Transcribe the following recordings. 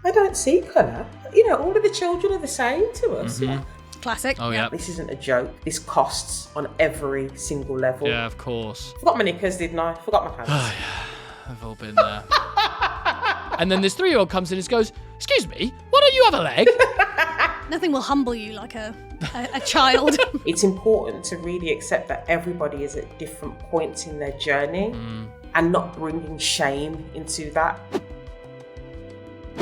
I don't see colour. You know, all of the children are the same to us. Mm-hmm. Classic. Oh, yeah. This isn't a joke. This costs on every single level. Yeah, of course. Forgot my knickers, didn't I? Forgot my pants. Oh, yeah. I've all been there. And then this 3-year-old comes in and goes, "Excuse me, why don't you have a leg?" Nothing will humble you like a child. It's important to really accept that everybody is at different points in their journey and not bringing shame into that.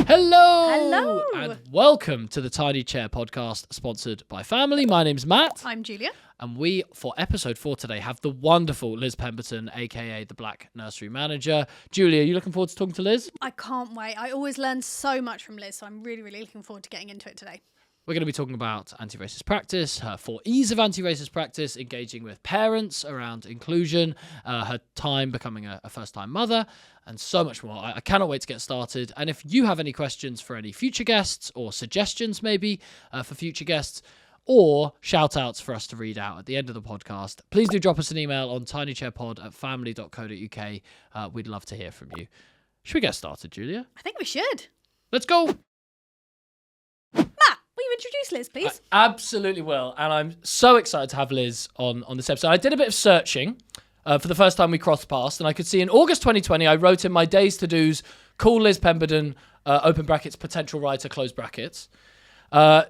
Hello! And welcome to the Tiny Chair podcast, sponsored by Family. My name's Matt. I'm Julia. And we, for episode 4 today, have the wonderful Liz Pemberton, aka the Black Nursery Manager. Julia, are you looking forward to talking to Liz? I can't wait. I always learn so much from Liz, so I'm really, really looking forward to getting into it today. We're going to be talking about anti-racist practice, her 4 E's of anti-racist practice, engaging with parents around inclusion, her time becoming a first-time mother, and so much more. I cannot wait to get started. And if you have any questions for any future guests or suggestions maybe for future guests or shout-outs for us to read out at the end of the podcast, please do drop us an email on tinychairpod@family.co.uk. We'd love to hear from you. Should we get started, Julia? I think we should. Let's go. Matt, will you introduce Liz, please? I absolutely will. And I'm so excited to have Liz on this episode. I did a bit of searching for the first time we crossed paths, and I could see in August 2020, I wrote in my days to-dos, call Liz Pemberton, open brackets, potential writer, close brackets.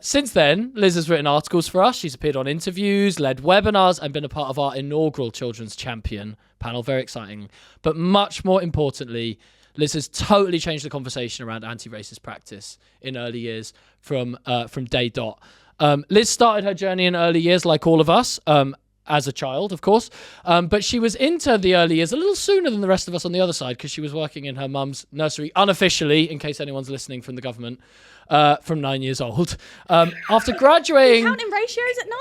Since then, Liz has written articles for us. She's appeared on interviews, led webinars, and been a part of our inaugural Children's Champion panel. Very exciting. But much more importantly, Liz has totally changed the conversation around anti-racist practice in early years from day dot. Liz started her journey in early years like all of us, as a child, of course. But she was into the early years a little sooner than the rest of us on the other side because she was working in her mum's nursery unofficially, in case anyone's listening from the government, from 9 years old. After graduating... Counting ratios at 9?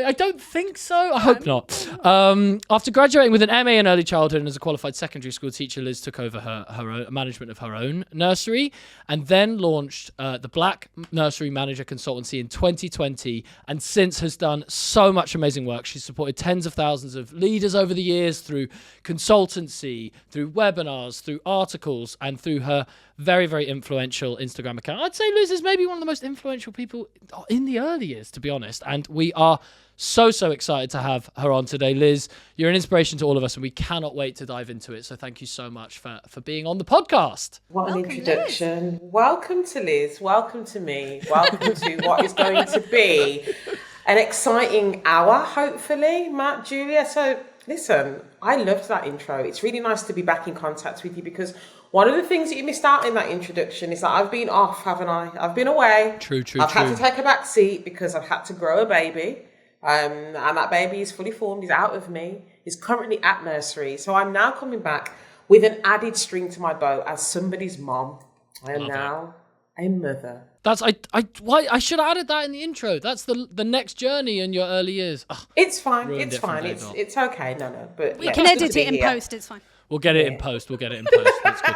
I don't think so. I hope not. After graduating with an MA in early childhood and as a qualified secondary school teacher, Liz took over her own management of her own nursery and then launched the Black Nursery Manager consultancy in 2020 and since has done so much amazing work. She's supported tens of thousands of leaders over the years through consultancy, through webinars, through articles, and through her very, very influential Instagram account. I'd say Liz is maybe one of the most influential people in the early years, to be honest. And we are so excited to have her on today. Liz, you're an inspiration to all of us, and we cannot wait to dive into it. So thank you so much for being on the podcast. What an introduction. Liz. Welcome to Liz. Welcome to me. Welcome to what is going to be an exciting hour, hopefully, Matt, Julia. So listen, I loved that intro. It's really nice to be back in contact with you because one of the things that you missed out in that introduction is that I've been off, haven't I? I've been away. True. I've had to take a back seat because I've had to grow a baby. And that baby is fully formed, he's out of me. He's currently at nursery. So I'm now coming back with an added string to my bow as somebody's mom. I am now a mother. That's I should have added that in the intro. That's the next journey in your early years. Ugh, it's fine. It's fine. It's okay. No. But we can edit it in post. It's fine. We'll get it in post. That's good.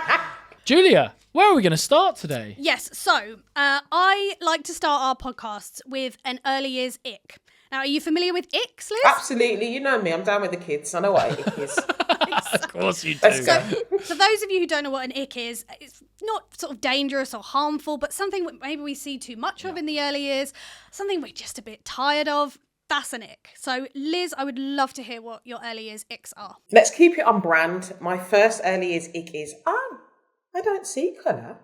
Julia, where are we going to start today? Yes. So I like to start our podcasts with an early years ick. Now, are you familiar with Icks, Liz? Absolutely. You know me. I'm down with the kids. I know what an ick is. Of course you do. Let's go. For those of you who don't know what an ick is, it's not sort of dangerous or harmful, but something maybe we see too much of in the early years, something we're just a bit tired of. That's an ick. So, Liz, I would love to hear what your early years icks are. Let's keep it on brand. My first early years ick is, I don't see colour.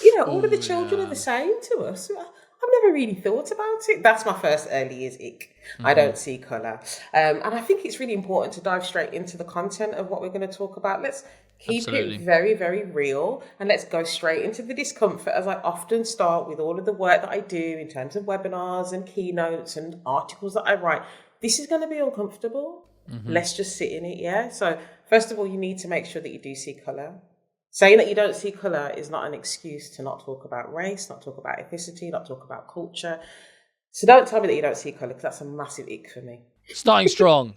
You know, all of the children are the same to us. I've never really thought about it. That's my first early years ick. I don't see colour. And I think it's really important to dive straight into the content of what we're going to talk about. Let's keep it very, very real. And let's go straight into the discomfort, as I often start with all of the work that I do in terms of webinars and keynotes and articles that I write. This is going to be uncomfortable. Let's just sit in it, yeah? So first of all, you need to make sure that you do see colour. Saying that you don't see colour is not an excuse to not talk about race, not talk about ethnicity, not talk about culture. So don't tell me that you don't see colour, because that's a massive ick for me. Starting strong.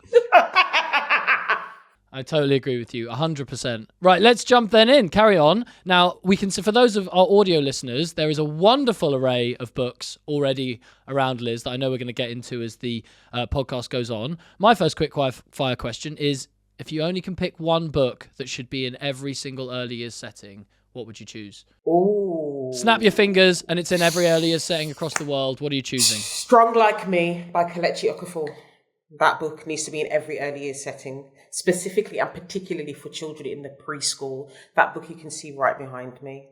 I totally agree with you, 100%. Right, let's jump then in. Carry on. Now, we can see, for those of our audio listeners, there is a wonderful array of books already around Liz that I know we're going to get into as the podcast goes on. My first quick fire question is, if you only can pick one book that should be in every single early years setting, what would you choose? Ooh. Snap your fingers, and it's in every early years setting across the world. What are you choosing? Strong Like Me by Kelechi Okafor. That book needs to be in every early years setting, specifically and particularly for children in the preschool. That book you can see right behind me.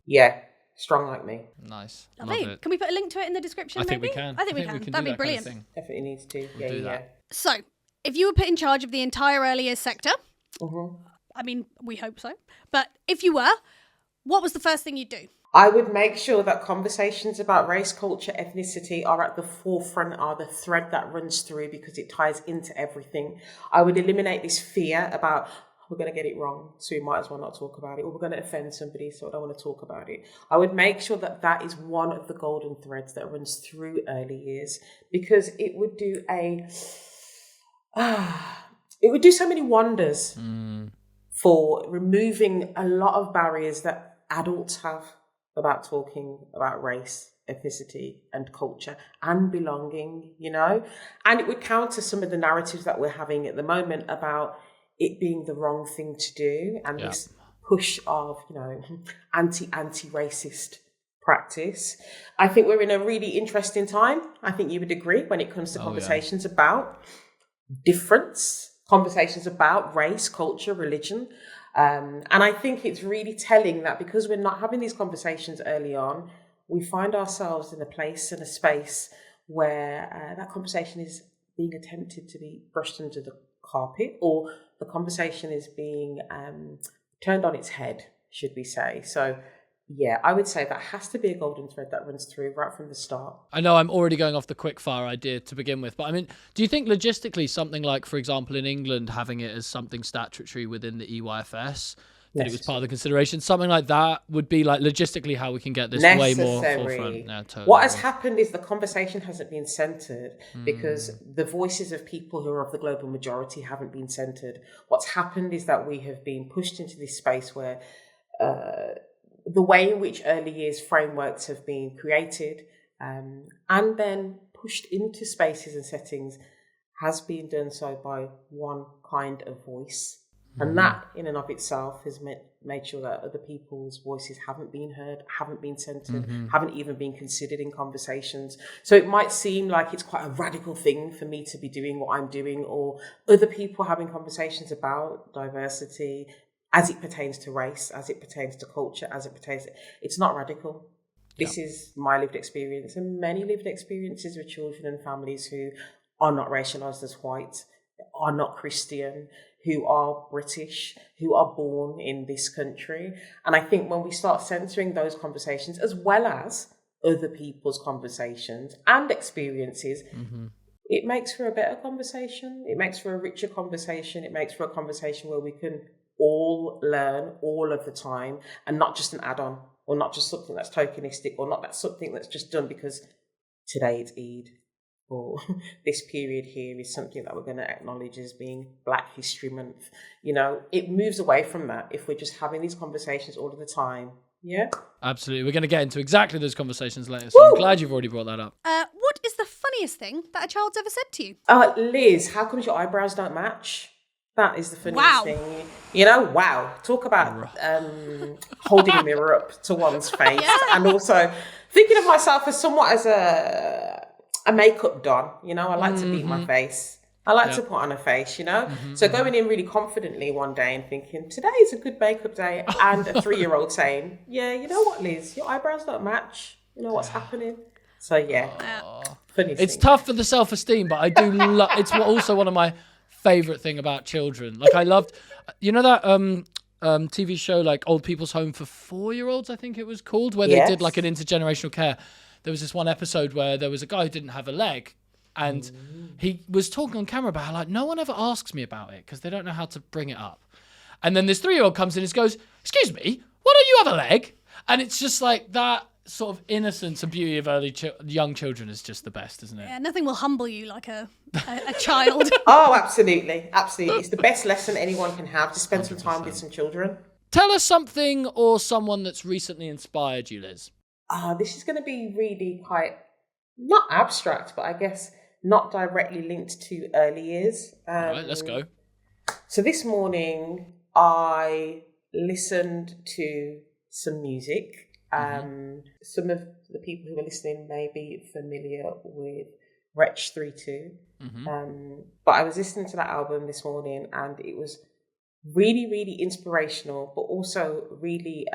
Yeah, Strong Like Me. Nice. Lovely. Love it. Can we put a link to it in the description? I think maybe? we can. I think we can. do That'd be that brilliant. Kind of thing. Definitely needs to. We'll do that. So, if you were put in charge of the entire early years sector, Mm-hmm. I mean, we hope so, but if you were, what was the first thing you'd do? I would make sure that conversations about race, culture, ethnicity are at the forefront, are the thread that runs through, because it ties into everything. I would eliminate this fear about, we're going to get it wrong, so we might as well not talk about it, or we're going to offend somebody, so I don't want to talk about it. I would make sure that that is one of the golden threads that runs through early years, because it would do it would do so many wonders for removing a lot of barriers that adults have about talking about race, ethnicity and culture and belonging, you know? And it would counter some of the narratives that we're having at the moment about it being the wrong thing to do, and this push of, you know, anti-racist practice. I think we're in a really interesting time. I think you would agree when it comes to conversations about difference, conversations about race, culture, religion. And I think it's really telling that because we're not having these conversations early on, we find ourselves in a place and a space where that conversation is being attempted to be brushed under the carpet, or the conversation is being turned on its head, should we say. So yeah, I would say that has to be a golden thread that runs through right from the start. I know I'm already going off the quick fire idea to begin with, but I mean, do you think logistically something like, for example, in England, having it as something statutory within the EYFS, that it was part of the consideration, something like that would be like logistically how we can get this way more forefront? Yeah, totally. What has happened is the conversation hasn't been centred because the voices of people who are of the global majority haven't been centred. What's happened is that we have been pushed into this space where the way in which early years frameworks have been created and then pushed into spaces and settings has been done so by one kind of voice. And that in and of itself has made sure that other people's voices haven't been heard, haven't been centred, haven't even been considered in conversations. So it might seem like it's quite a radical thing for me to be doing what I'm doing, or other people having conversations about diversity as it pertains to race, as it pertains to culture, as it pertains to... It's not radical. This is my lived experience and many lived experiences with children and families who are not racialised as white, are not Christian, who are British, who are born in this country. And I think when we start censoring those conversations, as well as other people's conversations and experiences, it makes for a better conversation. It makes for a richer conversation. It makes for a conversation where we can all learn all of the time, and not just an add-on, or not just something that's tokenistic, or not that's something that's just done because today it's Eid, or this period here is something that we're going to acknowledge as being Black History Month. You know, it moves away from that if we're just having these conversations all of the time. Yeah? Absolutely. We're going to get into exactly those conversations later, so I'm glad you've already brought that up. What is the funniest thing that a child's ever said to you? Liz, how come your eyebrows don't match? That is the funniest thing. You know, wow. Talk about holding a mirror up to one's face. And also thinking of myself as somewhat as a makeup don. You know, I like to beat my face. I like to put on a face, you know. So going in really confidently one day and thinking, today is a good makeup day, and a 3-year-old saying, yeah, you know what, Liz, your eyebrows don't match. You know what's happening? So yeah, funny It's thing. tough for the self-esteem, but I do love... It's also one of my favorite thing about children. Like, I loved, you know, that TV show, like Old People's Home for 4-year-olds, I think it was called, where they did like an intergenerational care. There was this one episode where there was a guy who didn't have a leg, and he was talking on camera about how, like, no one ever asks me about it because they don't know how to bring it up. And then this 3-year-old comes in and goes, excuse me, why don't you have a leg? And it's just like that sort of innocence and beauty of early young children is just the best, isn't it? Yeah, nothing will humble you like a child. Oh, absolutely. Absolutely. It's the best lesson anyone can have, to spend some time with some children. Tell us something or someone that's recently inspired you, Liz. This is going to be really quite, not abstract, but I guess not directly linked to early years. All right, let's go. So this morning, I listened to some music. Some of the people who are listening may be familiar with Wretch 32. But I was listening to that album this morning, and it was really, really inspirational, but also really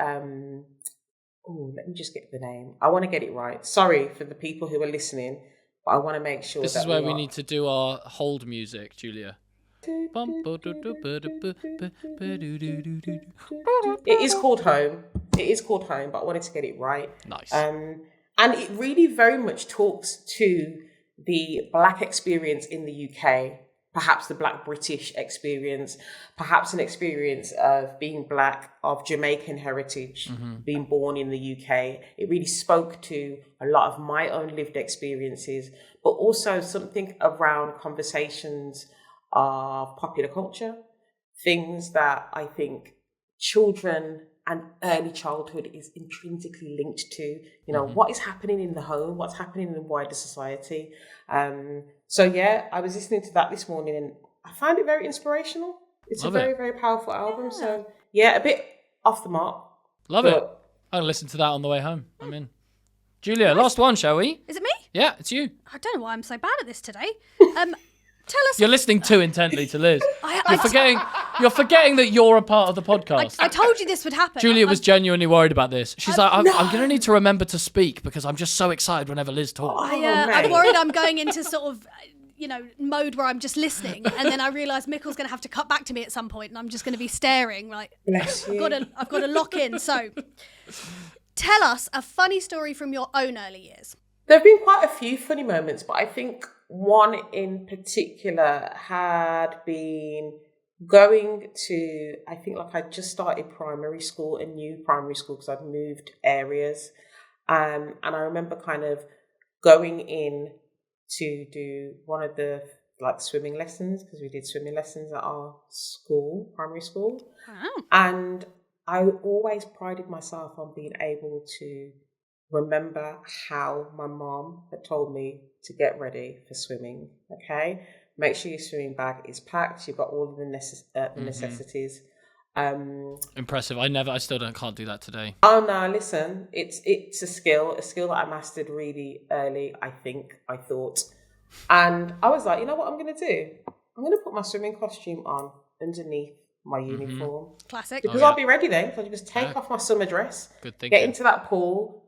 let me just get the name. I want to get it right. Sorry for the people who are listening, but I want to make sure this is where we need to do our hold music, Julia. It is called Home. It is called Home, but I wanted to get it right. Nice. And it really very much talks to the Black experience in the UK, perhaps the Black British experience, perhaps an experience of being Black, of Jamaican heritage, being born in the UK. It really spoke to a lot of my own lived experiences, but also something around conversations of popular culture, things that I think children and early childhood is intrinsically linked to, what is happening in the home, what's happening in the wider society. So yeah, I was listening to that this morning and I find it very inspirational. It's a very, very powerful album. Yeah. So yeah, a bit off the mark. Love it. I'll listen to that on the way home. I'm in. Julia, last one, shall we? Is it me? Yeah, it's you. I don't know why I'm so bad at this today. Tell us. You're listening too intently to Liz. You're forgetting that you're a part of the podcast. I told you this would happen. Julia was genuinely worried about this. She's like, I'm going to need to remember to speak because I'm just so excited whenever Liz talks. I'm worried I'm going into sort of, mode where I'm just listening, and then I realise Mickle's going to have to cut back to me at some point, and I'm just going to be staring like, bless you. I've got to lock in. So, tell us a funny story from your own early years. There have been quite a few funny moments, but I think one in particular had been going to, I think I just started primary school, a new primary school, because I'd moved areas. And I remember kind of going in to do one of the swimming lessons, because we did swimming lessons at our school, primary school. Wow. And I always prided myself on being able to remember how my mom had told me to get ready for swimming. Okay, make sure your swimming bag is packed. You've got all of the necessities. Impressive. I can't do that today. Oh no, listen, it's a skill that I mastered really early. I thought, and I was like, you know what I'm going to do? I'm going to put my swimming costume on underneath my uniform. Classic. Because I'll be ready then. So I just take off my summer dress, good thinking, get into that pool.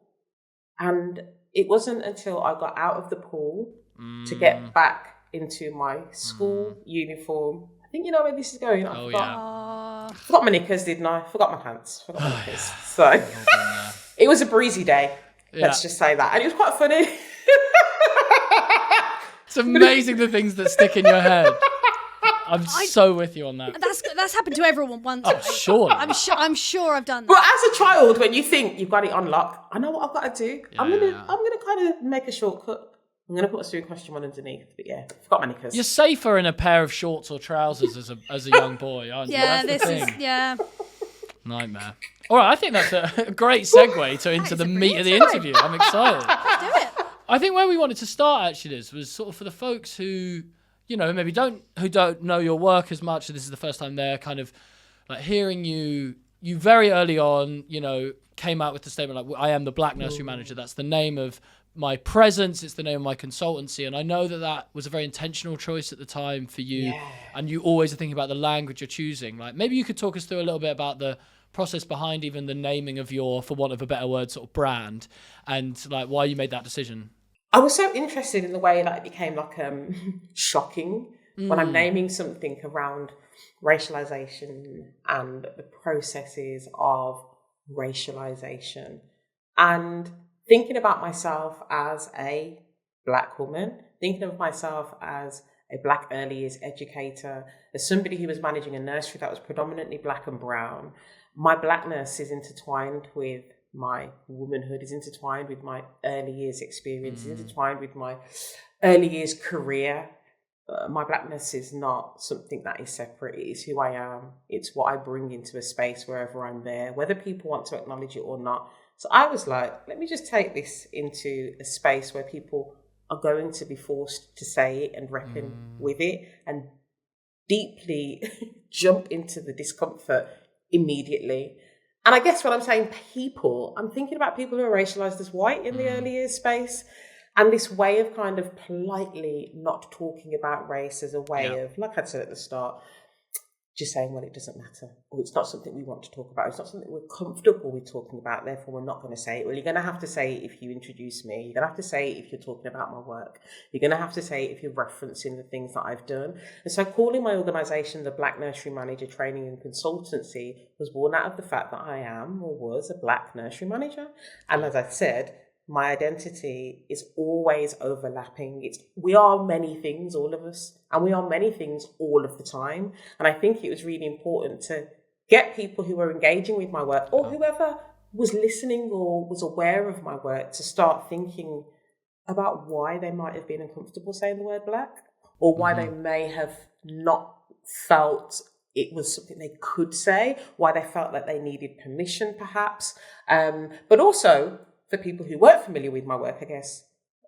And it wasn't until I got out of the pool to get back into my school uniform. I think you know where this is going. I forgot my knickers, didn't I? Forgot my pants. Forgot my knickers. So it was a breezy day. Let's just say that. And it was quite funny. It's amazing the things that stick in your head. I'm so with you on that. That's happened to everyone once. Oh, sure. I'm sure I've done that. But as a child, when you think you've got it on lock, I know what I've got to do. Yeah. I'm gonna kind of make a shortcut. I'm gonna put a swimming costume on underneath. But yeah, forgot my knickers. You're safer in a pair of shorts or trousers as a young boy, aren't you? Yeah, Nightmare. All right, I think that's a great segue into the meat of the interview. I'm excited. Let's do it. I think where we wanted to start actually was sort of for the folks who, maybe don't know your work as much. This is the first time they're kind of like hearing you very early on, came out with the statement like, I am the Black Nursery Manager. That's the name of my presence. It's the name of my consultancy. And I know that was a very intentional choice at the time for you. Yeah. And you always are thinking about the language you're choosing. Like maybe you could talk us through a little bit about the process behind even the naming of your, for want of a better word, sort of brand, and like why you made that decision. I was so interested in the way that it became shocking when I'm naming something around racialization and the processes of racialization, and thinking about myself as a Black woman, thinking of myself as a Black early years educator, as somebody who was managing a nursery that was predominantly Black and brown. My Blackness is intertwined with my womanhood, is intertwined with my early years experience, is intertwined with my early years career. My Blackness is not something that is separate. It is who I am. It's what I bring into a space wherever I'm there, whether people want to acknowledge it or not. So I was like, let me just take this into a space where people are going to be forced to say it and reckon with it and deeply jump into the discomfort immediately. And I guess when I'm saying people, I'm thinking about people who are racialized as white in the early years space. And this way of kind of politely not talking about race as a way of, like I said at the start, just saying, well, it doesn't matter, or it's not something we want to talk about. It's not something we're comfortable with talking about, therefore we're not going to say it. Well, you're going to have to say it if you introduce me. You're going to have to say it if you're talking about my work. You're going to have to say it if you're referencing the things that I've done. And so calling my organisation the Black Nursery Manager Training and Consultancy was born out of the fact that I am, or was, a Black nursery manager. And as I said, my identity is always overlapping. We are many things, all of us, and we are many things all of the time. And I think it was really important to get people who were engaging with my work, or whoever was listening or was aware of my work, to start thinking about why they might have been uncomfortable saying the word black, or why they may have not felt it was something they could say, why they felt like they needed permission perhaps, but also for people who weren't familiar with my work, I guess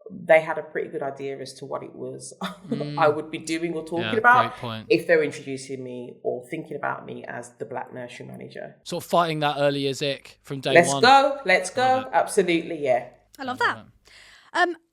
they had a pretty good idea as to what it was I would be doing or talking about if they're introducing me or thinking about me as the Black Nursery Manager. Sort of fighting that early years ick from day one. Let's go. Absolutely, yeah. I love that.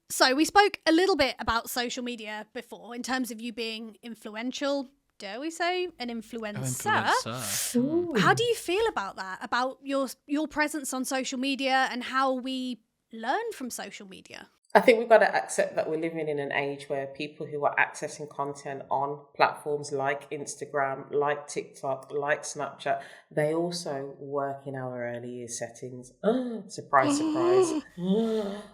So we spoke a little bit about social media before in terms of you being influential. Dare we say an influencer? How do you feel about that? About your presence on social media and how we learn from social media? I think we've got to accept that we're living in an age where people who are accessing content on platforms like Instagram, like TikTok, like Snapchat, they also work in our early years settings. Surprise, surprise.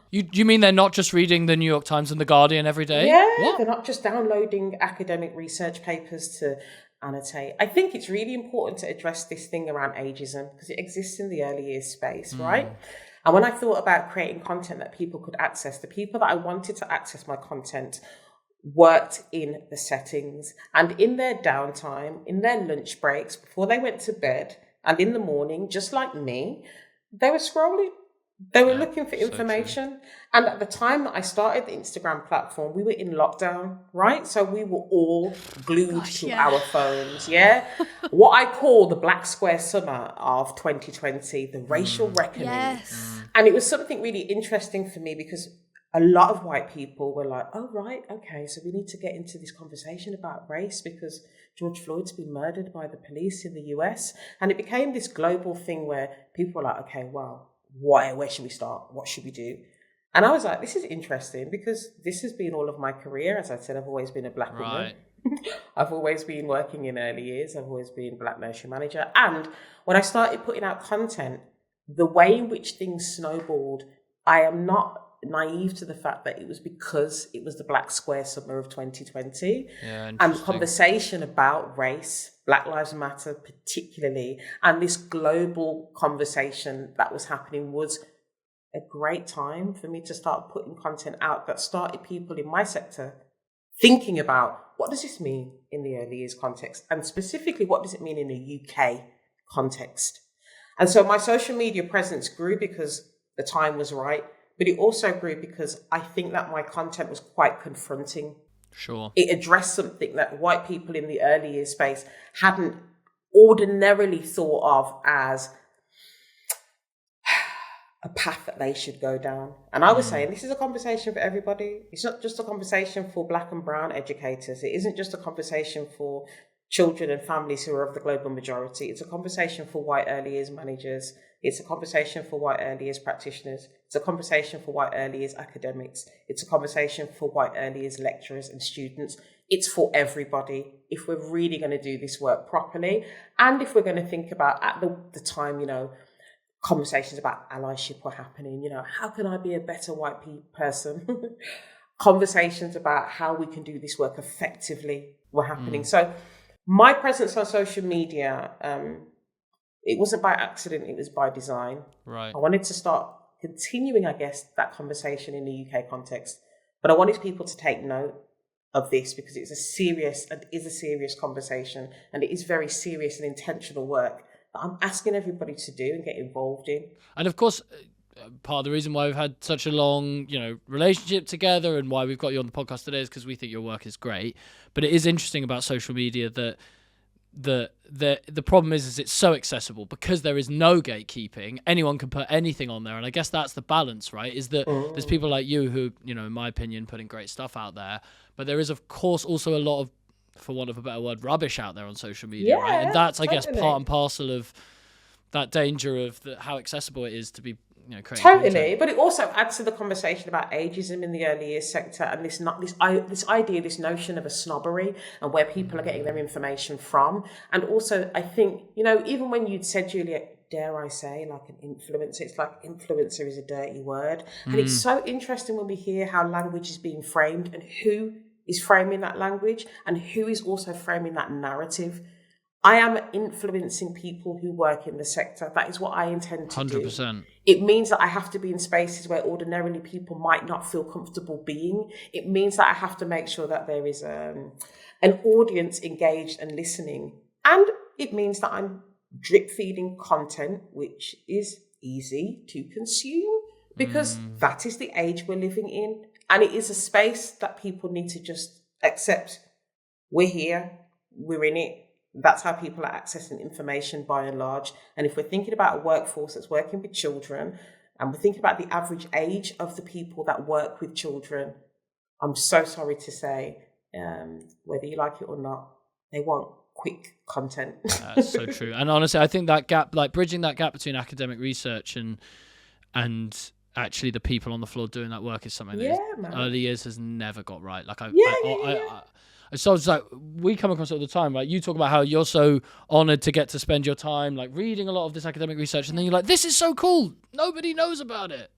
You mean they're not just reading the New York Times and the Guardian every day? Yeah, they're not just downloading academic research papers to annotate. I think it's really important to address this thing around ageism because it exists in the early years space, right? And when I thought about creating content that people could access, the people that I wanted to access my content worked in the settings, and in their downtime, in their lunch breaks, before they went to bed, and in the morning, just like me, they were scrolling. They were looking for information. And at the time that I started the Instagram platform, we were in lockdown, right? So we were all glued to our phones, what I call the Black Square Summer of 2020, the racial reckoning. And it was something really interesting for me because a lot of white people were like, oh, right, okay, so we need to get into this conversation about race because George Floyd's been murdered by the police in the US. And it became this global thing where people were like, okay, well, where should we start? What should we do? And I was like, this is interesting because this has been all of my career. As I said, I've always been a Black woman. I've always been working in early years. I've always been Black Nursery Manager. And when I started putting out content, the way in which things snowballed, I am not naive to the fact that it was because it was the Black Square Summer of 2020. And conversation about race, Black Lives Matter particularly, and this global conversation that was happening was a great time for me to start putting content out that started people in my sector thinking about what does this mean in the early years context, and specifically what does it mean in the UK context. And so my social media presence grew because the time was right, but it also grew because I think that my content was quite confronting. It addressed something that white people in the early years space hadn't ordinarily thought of as a path that they should go down. And I was saying, this is a conversation for everybody. It's not just a conversation for Black and brown educators. It isn't just a conversation for children and families who are of the global majority. It's a conversation for white early years managers. It's a conversation for white early years practitioners. It's a conversation for white early years academics. It's a conversation for white early years lecturers and students. It's for everybody if we're really going to do this work properly. And if we're going to think about, at the time, conversations about allyship were happening, how can I be a better white person? Conversations about how we can do this work effectively were happening. So my presence on social media, it wasn't by accident, it was by design. I wanted to start continuing, I guess, that conversation in the UK context. But I wanted people to take note of this because it's a serious conversation, and it is very serious and intentional work that I'm asking everybody to do and get involved in. And of course, part of the reason why we've had such a long, relationship together and why we've got you on the podcast today is because we think your work is great. But it is interesting about social media that the problem is it's so accessible because there is no gatekeeping. Anyone can put anything on there, and I guess that's the balance, right? Is that there's people like you who, you know, in my opinion, putting great stuff out there, but there is of course also a lot of, for want of a better word, rubbish out there on social media, right? And that's, I guess, part and parcel of that danger of how accessible it is to be, you know, creating content. But it also adds to the conversation about ageism in the early years sector, and this idea, this notion of a snobbery and where people are getting their information from. And also, I think, you know, even when you'd said, Julia, dare I say, like an influencer, it's like influencer is a dirty word. And it's so interesting when we hear how language is being framed and who is framing that language and who is also framing that narrative. I am influencing people who work in the sector. That is what I intend to 100%. do. It means that I have to be in spaces where ordinarily people might not feel comfortable being. It means that I have to make sure that there is an audience engaged and listening. And it means that I'm drip feeding content, which is easy to consume because that is the age we're living in. And it is a space that people need to just accept. We're here, we're in it. That's how people are accessing information by and large. And if we're thinking about a workforce that's working with children, and we're thinking about the average age of the people that work with children, I'm so sorry to say, whether you like it or not, they want quick content. That's so true. And honestly, I think that gap, like bridging that gap between academic research and actually the people on the floor doing that work, is something that early years has never got right. Like so it's like we come across it all the time, right? You talk about how you're so honored to get to spend your time like reading a lot of this academic research, and then you're like, this is so cool, nobody knows about it.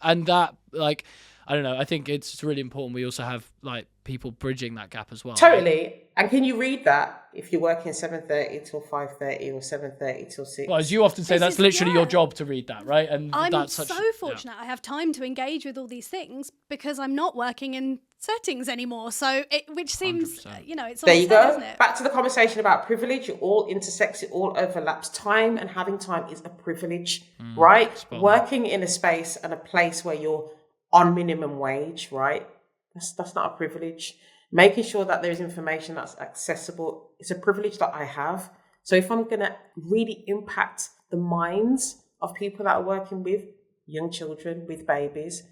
And that, like, I don't know, I think it's really important we also have like people bridging that gap as well. Totally. Right? And can you read that if you're working 7:30 till 5:30 or 7:30 till 6? Well, as you often say, that's literally your job to read that, right? And I'm that's so fortunate I have time to engage with all these things because I'm not working in settings anymore. So which seems, 100%. You know, it's all there you go. Isn't it? Back to the conversation about privilege. It all intersects, it all overlaps. Time and having time is a privilege, right? Working in a space and a place where you're on minimum wage, right? That's not a privilege. Making sure that there's information that's accessible, it's a privilege that I have. So if I'm going to really impact the minds of people that are working with young children, with babies,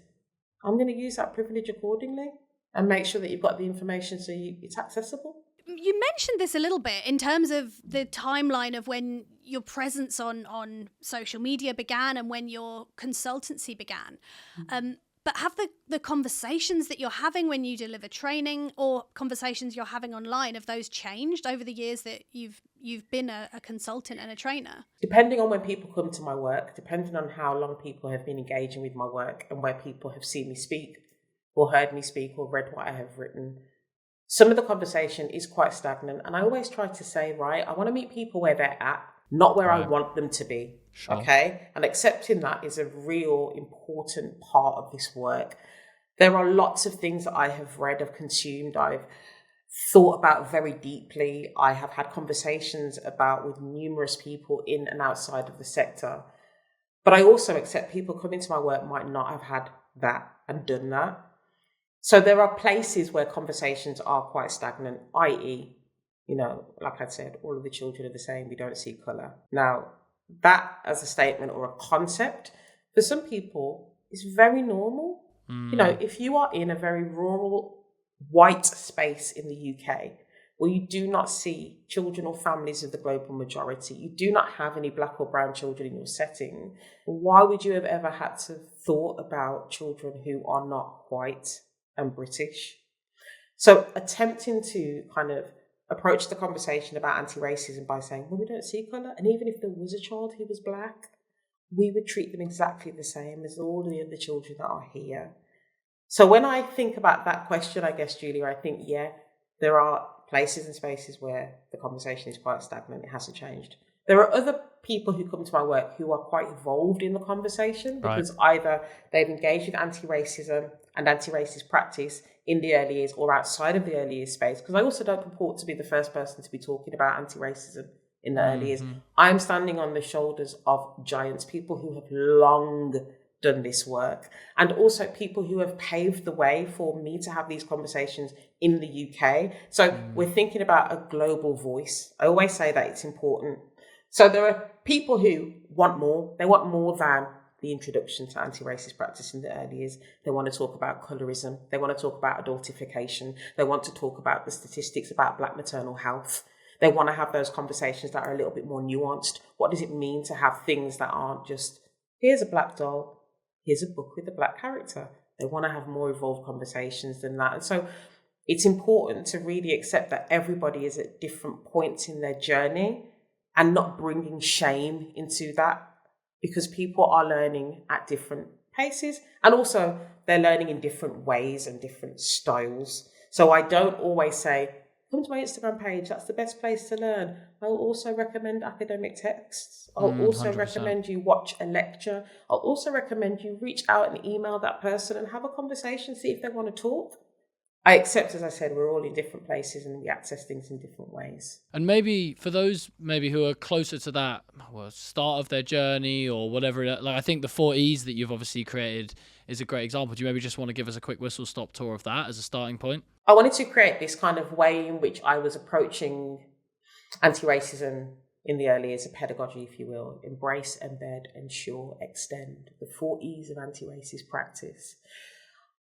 I'm going to use that privilege accordingly and make sure that you've got the information so it's accessible. You mentioned this a little bit in terms of the timeline of when your presence on social media began and when your consultancy began. But have the conversations that you're having when you deliver training or conversations you're having online, have those changed over the years that you've been a consultant and a trainer? Depending on when people come to my work, depending on how long people have been engaging with my work and where people have seen me speak or heard me speak or read what I have written, some of the conversation is quite stagnant. And I always try to say, right, I want to meet people where they're at, not where I want them to be. Sure. Okay. And accepting that is a real important part of this work. There are lots of things that I have read, have consumed, I've thought about very deeply. I have had conversations about with numerous people in and outside of the sector. But I also accept people coming to my work might not have had that and done that. So there are places where conversations are quite stagnant, i.e., you know, like I said, all of the children are the same. We don't see colour. Now, that as a statement or a concept, for some people, is very normal. You know, if you are in a very rural, white space in the UK, where you do not see children or families of the global majority, you do not have any black or brown children in your setting, why would you have ever had to thought about children who are not white and British? So attempting to kind of approach the conversation about anti-racism by saying, well, we don't see colour, and even if there was a child who was black, we would treat them exactly the same as all the other children that are here. So when I think about that question, I guess, Julia, I think, yeah, there are places and spaces where the conversation is quite stagnant. It hasn't changed. There are other people who come to my work who are quite involved in the conversation because either they've engaged with anti-racism and anti-racist practice in the early years or outside of the early years space, because I also don't purport to be the first person to be talking about anti-racism in the early years. I'm standing on the shoulders of giants, people who have long done this work, and also people who have paved the way for me to have these conversations in the UK. So we're thinking about a global voice. I always say that it's important. So there are people who want more. They want more than the introduction to anti-racist practice in the early years. They want to talk about colorism. They want to talk about adultification. They want to talk about the statistics about Black maternal health. They want to have those conversations that are a little bit more nuanced. What does it mean to have things that aren't just, here's a Black doll, here's a book with a Black character? They want to have more evolved conversations than that. And so it's important to really accept that everybody is at different points in their journey and not bringing shame into that, because people are learning at different paces, and also they're learning in different ways and different styles. So I don't always say, come to my Instagram page, that's the best place to learn. I'll also recommend academic texts. I'll also 100%. recommend you watch a lecture. I'll also recommend you reach out and email that person and have a conversation, see if they want to talk. I accept, as I said, we're all in different places and we access things in different ways. And maybe for those who are closer to that start of their journey or whatever, like I think the 4 E's that you've obviously created is a great example. Do you maybe just want to give us a quick whistle-stop tour of that as a starting point? I wanted to create this kind of way in which I was approaching anti-racism in the early years of pedagogy, if you will. Embrace, embed, ensure, extend. The 4 E's of anti-racist practice.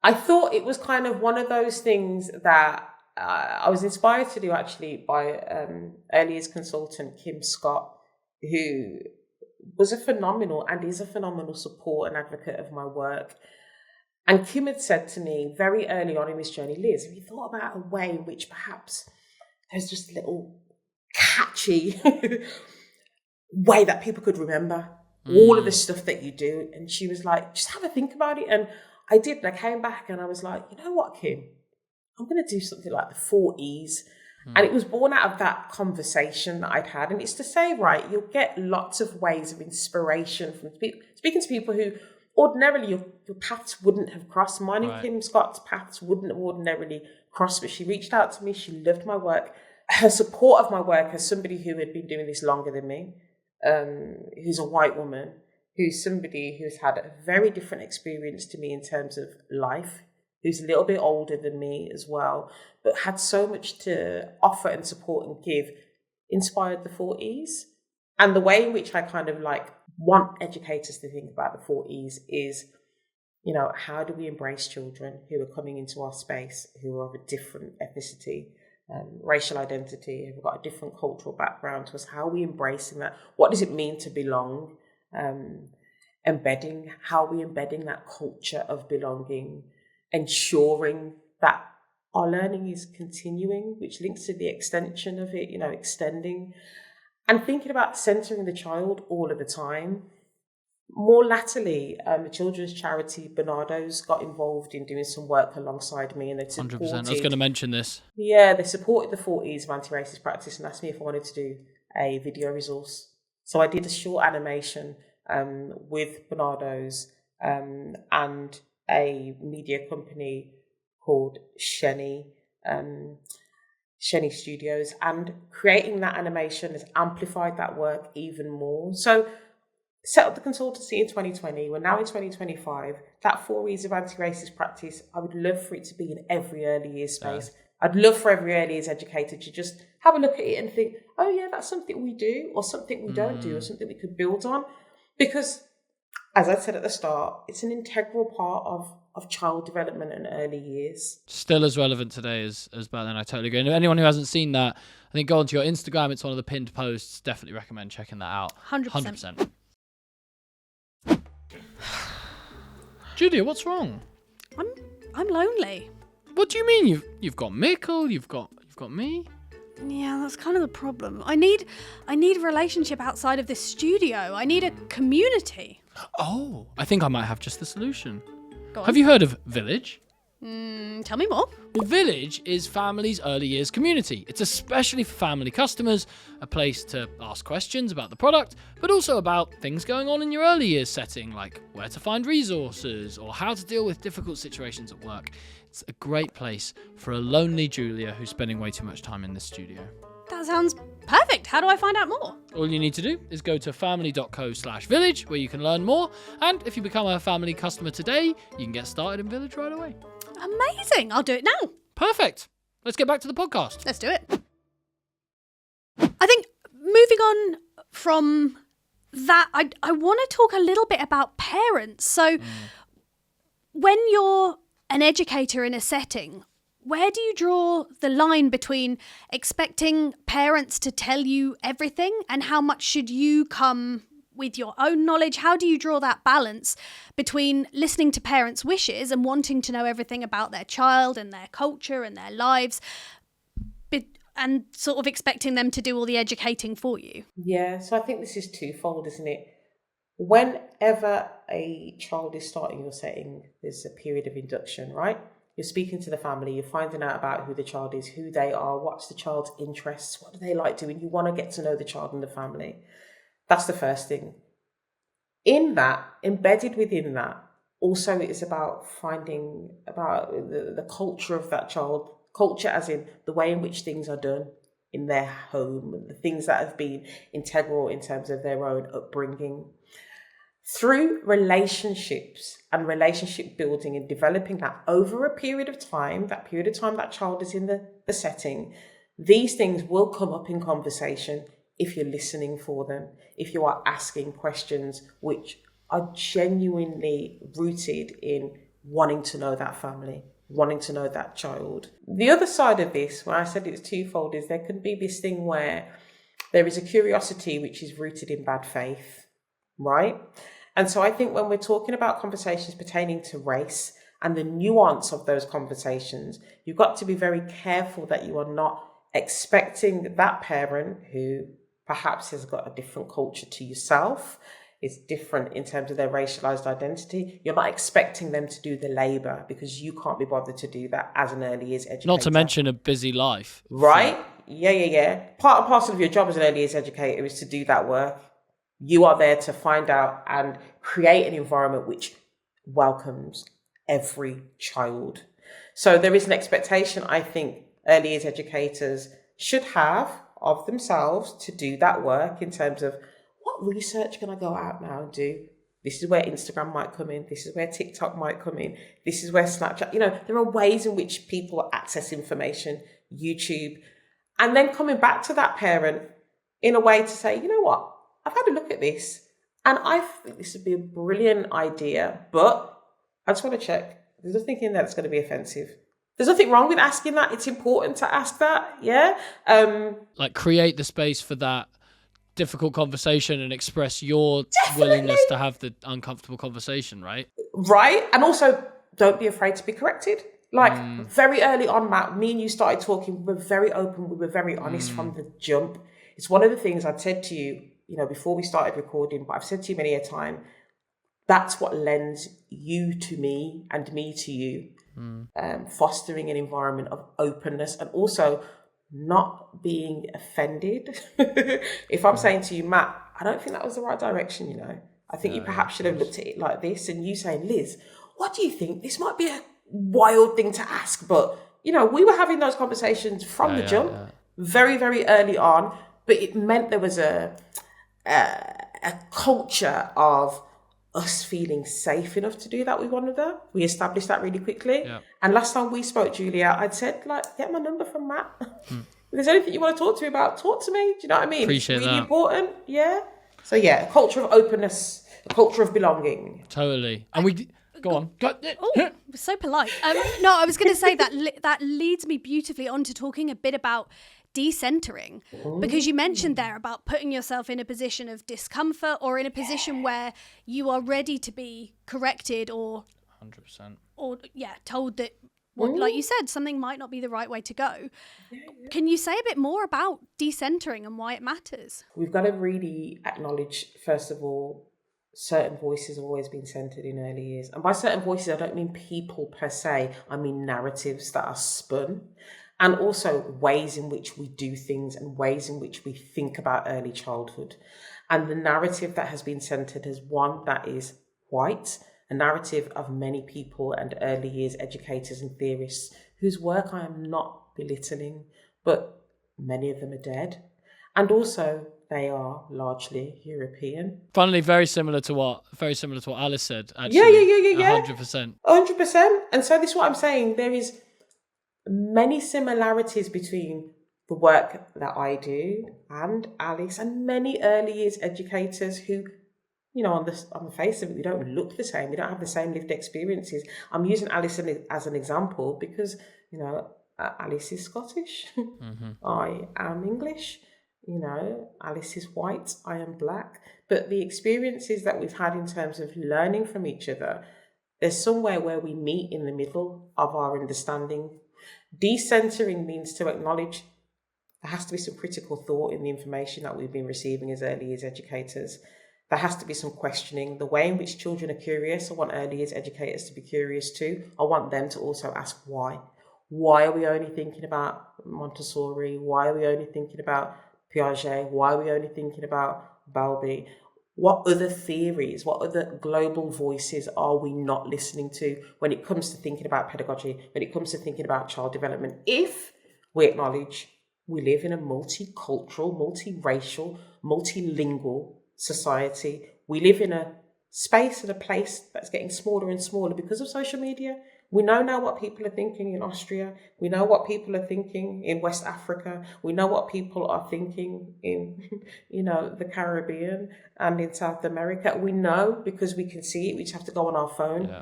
I thought it was kind of one of those things that I was inspired to do actually by early years consultant Kim Scott, who was a phenomenal and is a phenomenal support and advocate of my work. And Kim had said to me very early on in this journey, Liz, have you thought about a way in which perhaps there's just a little catchy way that people could remember all of the stuff that you do? And she was like, just have a think about it. And I did, and I came back and I was like, you know what, Kim? I'm going to do something like the 4 E's. And it was born out of that conversation that I'd had. And it's to say, right, you'll get lots of ways of inspiration from speaking to people who ordinarily your paths wouldn't have crossed. Mine and Kim Scott's paths wouldn't have ordinarily crossed, but she reached out to me. She loved my work. Her support of my work as somebody who had been doing this longer than me, who's a white woman, who's somebody who's had a very different experience to me in terms of life, who's a little bit older than me as well, but had so much to offer and support and give, inspired the 4 E's. And the way in which I kind of like want educators to think about the 4 E's is, you know, how do we embrace children who are coming into our space, who are of a different ethnicity, racial identity, who've got a different cultural background to us? How are we embracing that? What does it mean to belong? How are we embedding that culture of belonging, ensuring that our learning is continuing, which links to the extension of it, you know, extending, and thinking about centering the child all of the time. More latterly, the children's charity Bernardo's got involved in doing some work alongside me, and they supported. 100%. I was going to mention this. Yeah, they supported the 4 E's of anti-racist practice and asked me if I wanted to do a video resource. So I did a short animation with Bernardo's and a media company called Shenny Studios, and creating that animation has amplified that work even more. So set up the consultancy in 2020. We're now in 2025. That 4 E's of anti-racist practice, I would love for it to be in every early years space. I'd love for every early years educator to just have a look at it and think, oh yeah, that's something we do, or something we don't do, or something we could build on. Because, as I said at the start, it's an integral part of child development and early years. Still as relevant today as back then, I totally agree. And anyone who hasn't seen that, I think go onto your Instagram, it's one of the pinned posts. Definitely recommend checking that out. 100%. Julia, what's wrong? I'm lonely. What do you mean? You've got Michael, you've got me? Yeah, that's kind of the problem. I need a relationship outside of this studio. I need a community. Oh, I think I might have just the solution. Go on. Have you heard of Village? Tell me more. Village is Family's early years community. It's especially for family customers, a place to ask questions about the product, but also about things going on in your early years setting, like where to find resources or how to deal with difficult situations at work. It's a great place for a lonely Julia who's spending way too much time in the studio. That sounds Perfect. How do I find out more? All you need to do is go to family.co/village, where you can learn more. And if you become a family customer today, you can get started in Village right away. Amazing. I'll do it now. Perfect. Let's get back to the podcast. Let's do it. I think moving on from that, I want to talk a little bit about parents. So when you're an educator in a setting, where do you draw the line between expecting parents to tell you everything and how much should you come with your own knowledge? How do you draw that balance between listening to parents' wishes and wanting to know everything about their child and their culture and their lives, and sort of expecting them to do all the educating for you? Yeah, so I think this is twofold, isn't it? Whenever a child is starting your setting, there's a period of induction, right? You're speaking to the family, you're finding out about who the child is, who they are, what's the child's interests, what do they like doing. You want to get to know the child and the family. That's the first thing. In that, embedded within that, also it is about finding about the culture of that child. Culture as in the way in which things are done in their home, and the things that have been integral in terms of their own upbringing. Through relationships and relationship building and developing that over a period of time, that child is in the setting, these things will come up in conversation if you're listening for them, if you are asking questions which are genuinely rooted in wanting to know that family, wanting to know that child. The other side of this, when I said it's twofold, is there can be this thing where there is a curiosity which is rooted in bad faith, right? And so I think when we're talking about conversations pertaining to race and the nuance of those conversations, you've got to be very careful that you are not expecting that parent who perhaps has got a different culture to yourself, is different in terms of their racialized identity. You're not expecting them to do the labor because you can't be bothered to do that as an early years educator. Not to mention a busy life. Right? Yeah. Part and parcel of your job as an early years educator is to do that work. You are there to find out and create an environment which welcomes every child. So there is an expectation, I think, early years educators should have of themselves to do that work in terms of what research can I go out now and do? This is where Instagram might come in. This is where TikTok might come in. This is where Snapchat, there are ways in which people access information, YouTube, and then coming back to that parent in a way to say, you know what? I've had a look at this and I think this would be a brilliant idea, but I just want to check. There's nothing in there that's going to be offensive. There's nothing wrong with asking that. It's important to ask that. Yeah. Like create the space for that difficult conversation and express your willingness to have the uncomfortable conversation, right? Right. And also don't be afraid to be corrected. Like very early on, Matt, me and you started talking. We were very open. We were very honest from the jump. It's one of the things I'd said to you, before we started recording, but I've said to you many a time, that's what lends you to me and me to you. Fostering an environment of openness and also not being offended. If I'm saying to you, Matt, I don't think that was the right direction, I think you perhaps should have looked at it like this, and you saying, Liz, what do you think? This might be a wild thing to ask, but, we were having those conversations from the jump, very, very early on, but it meant there was a culture of us feeling safe enough to do that with one another. We established that really quickly. Yeah. And last time we spoke, Julia, I'd said, get my number from Matt. If there's anything you want to talk to me about, talk to me. Do you know what I mean? Appreciate it's really that. important. Yeah. So a culture of openness, a culture of belonging. Totally. And we go on. Oh, so polite. No, I was going to say that leads me beautifully on to talking a bit about decentering, because you mentioned there about putting yourself in a position of discomfort or in a position where you are ready to be corrected or 100%. Or told that like you said, something might not be the right way to go. Can you say a bit more about decentering and why it matters? We've got to really acknowledge, first of all, certain voices have always been centered in early years. And by certain voices, I don't mean people per se. I mean narratives that are spun. And also ways in which we do things and ways in which we think about early childhood. And the narrative that has been centered is one that is white, a narrative of many people and early years educators and theorists whose work I am not belittling, but many of them are dead. And also, they are largely European. Funnily, very similar to what Alice said. Actually, Yeah. 100%. 100%. And so this is what I'm saying. There is many similarities between the work that I do and Alice and many early years educators who, on the face of it, we don't look the same. We don't have the same lived experiences. I'm using Alice as an example because, Alice is Scottish. I am English. Alice is white. I am black. But the experiences that we've had in terms of learning from each other, there's somewhere where we meet in the middle of our understanding. Decentering means to acknowledge there has to be some critical thought in the information that we've been receiving as early years educators. There has to be some questioning. The way in which children are curious, I want early years educators to be curious too. I want them to also ask why. Why are we only thinking about Montessori? Why are we only thinking about Piaget? Why are we only thinking about Bowlby? What other theories, what other global voices are we not listening to when it comes to thinking about pedagogy, when it comes to thinking about child development? If we acknowledge we live in a multicultural, multiracial, multilingual society, we live in a space and a place that's getting smaller and smaller because of social media. We know now what people are thinking in Austria. We know what people are thinking in West Africa. We know what people are thinking in, the Caribbean and in South America. We know because we can see it. We just have to go on our phone. Yeah.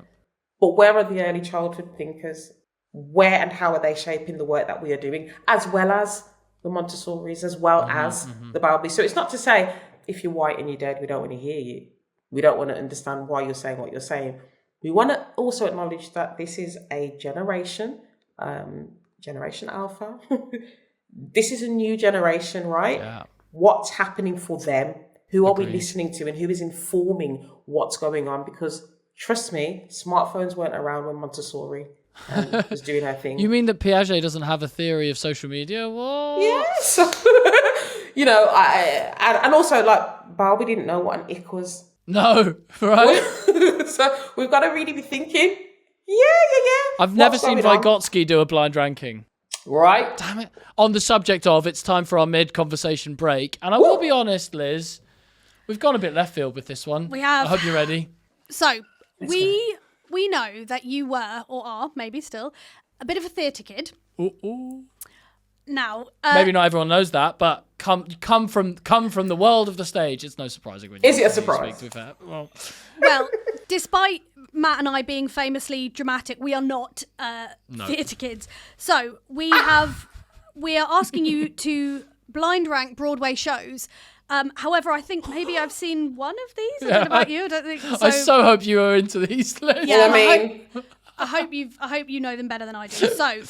But where are the early childhood thinkers? Where and how are they shaping the work that we are doing, as well as the Montessoris, as well as the Bowlby? So it's not to say, if you're white and you're dead, we don't want to hear you. We don't want to understand why you're saying what you're saying. We want to also acknowledge that this is a generation, Generation Alpha. This is a new generation, right? Yeah. What's happening for them? Who are we listening to and who is informing what's going on? Because trust me, smartphones weren't around when Montessori was doing her thing. You mean that Piaget doesn't have a theory of social media? What? Yes. And also like Bowlby didn't know what an ick was. No, right? So we've got to really be thinking, yeah. I've never seen Vygotsky do a blind ranking. Right. Damn it. On the subject of, it's time for our mid-conversation break. And I will be honest, Liz, we've gone a bit left field with this one. We have. I hope you're ready. So, we know that you were, or are, maybe still, a bit of a theatre kid. Ooh. Now, maybe not everyone knows that, but come from the world of the stage. It's no surprising. Is it a surprise? Speak, to be fair. Well, despite Matt and I being famously dramatic, we are not theatre kids. So we are asking you to blind rank Broadway shows. However, I think maybe I've seen one of these. I don't know about you. I don't think so. I so hope you are into these lists. Yeah, I hope you know them better than I do. So,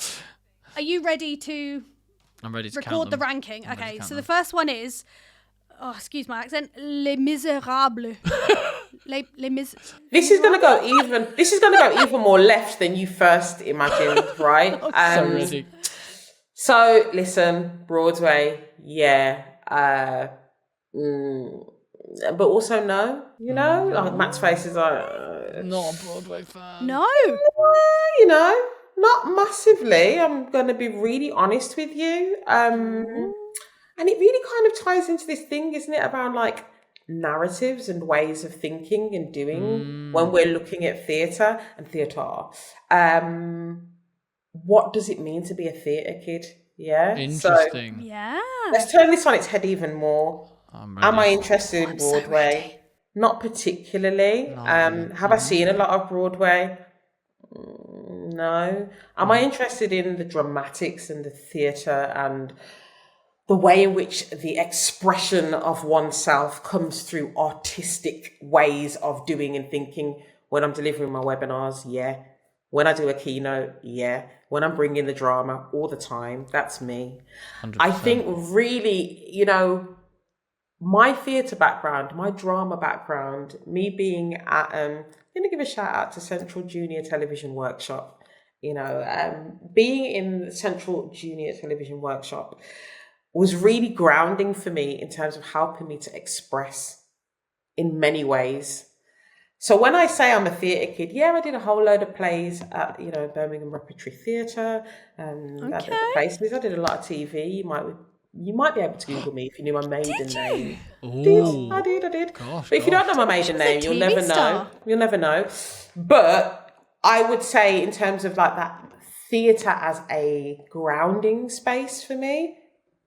are you ready to? I'm ready to record the ranking. Okay, so the first one is, excuse my accent, Les Miserables. This is gonna go even more left than you first imagined, right? So ready. So listen, Broadway, yeah, but also no, like Matt's face is like not a Broadway fan. No, not massively. I'm going to be really honest with you. And it really kind of ties into this thing, isn't it, around like narratives and ways of thinking and doing when we're looking at theatre and theatre. What does it mean to be a theatre kid? Yeah. Interesting. So, yeah. Let's turn this on its head even more. Am I interested in Broadway? So not particularly. Have I seen a lot of Broadway? No. Am I interested in the dramatics and the theatre and the way in which the expression of oneself comes through artistic ways of doing and thinking? When I'm delivering my webinars, yeah. When I do a keynote, yeah. When I'm bringing the drama all the time, that's me. 100%. I think really, my theatre background, my drama background, me being at, I'm going to give a shout out to Central Junior Television Workshop. Being in the Central Junior Television Workshop was really grounding for me in terms of helping me to express in many ways. So when I say I'm a theatre kid, yeah, I did a whole load of plays at, Birmingham Repertory Theatre and that places. I did a lot of TV. You might You might be able to Google me if you knew my maiden Did you? name. Ooh. I did. Gosh, But if you don't know my She maiden was a name, you'll TV never star. know. You'll never know. But I would say, in terms of like that, theatre as a grounding space for me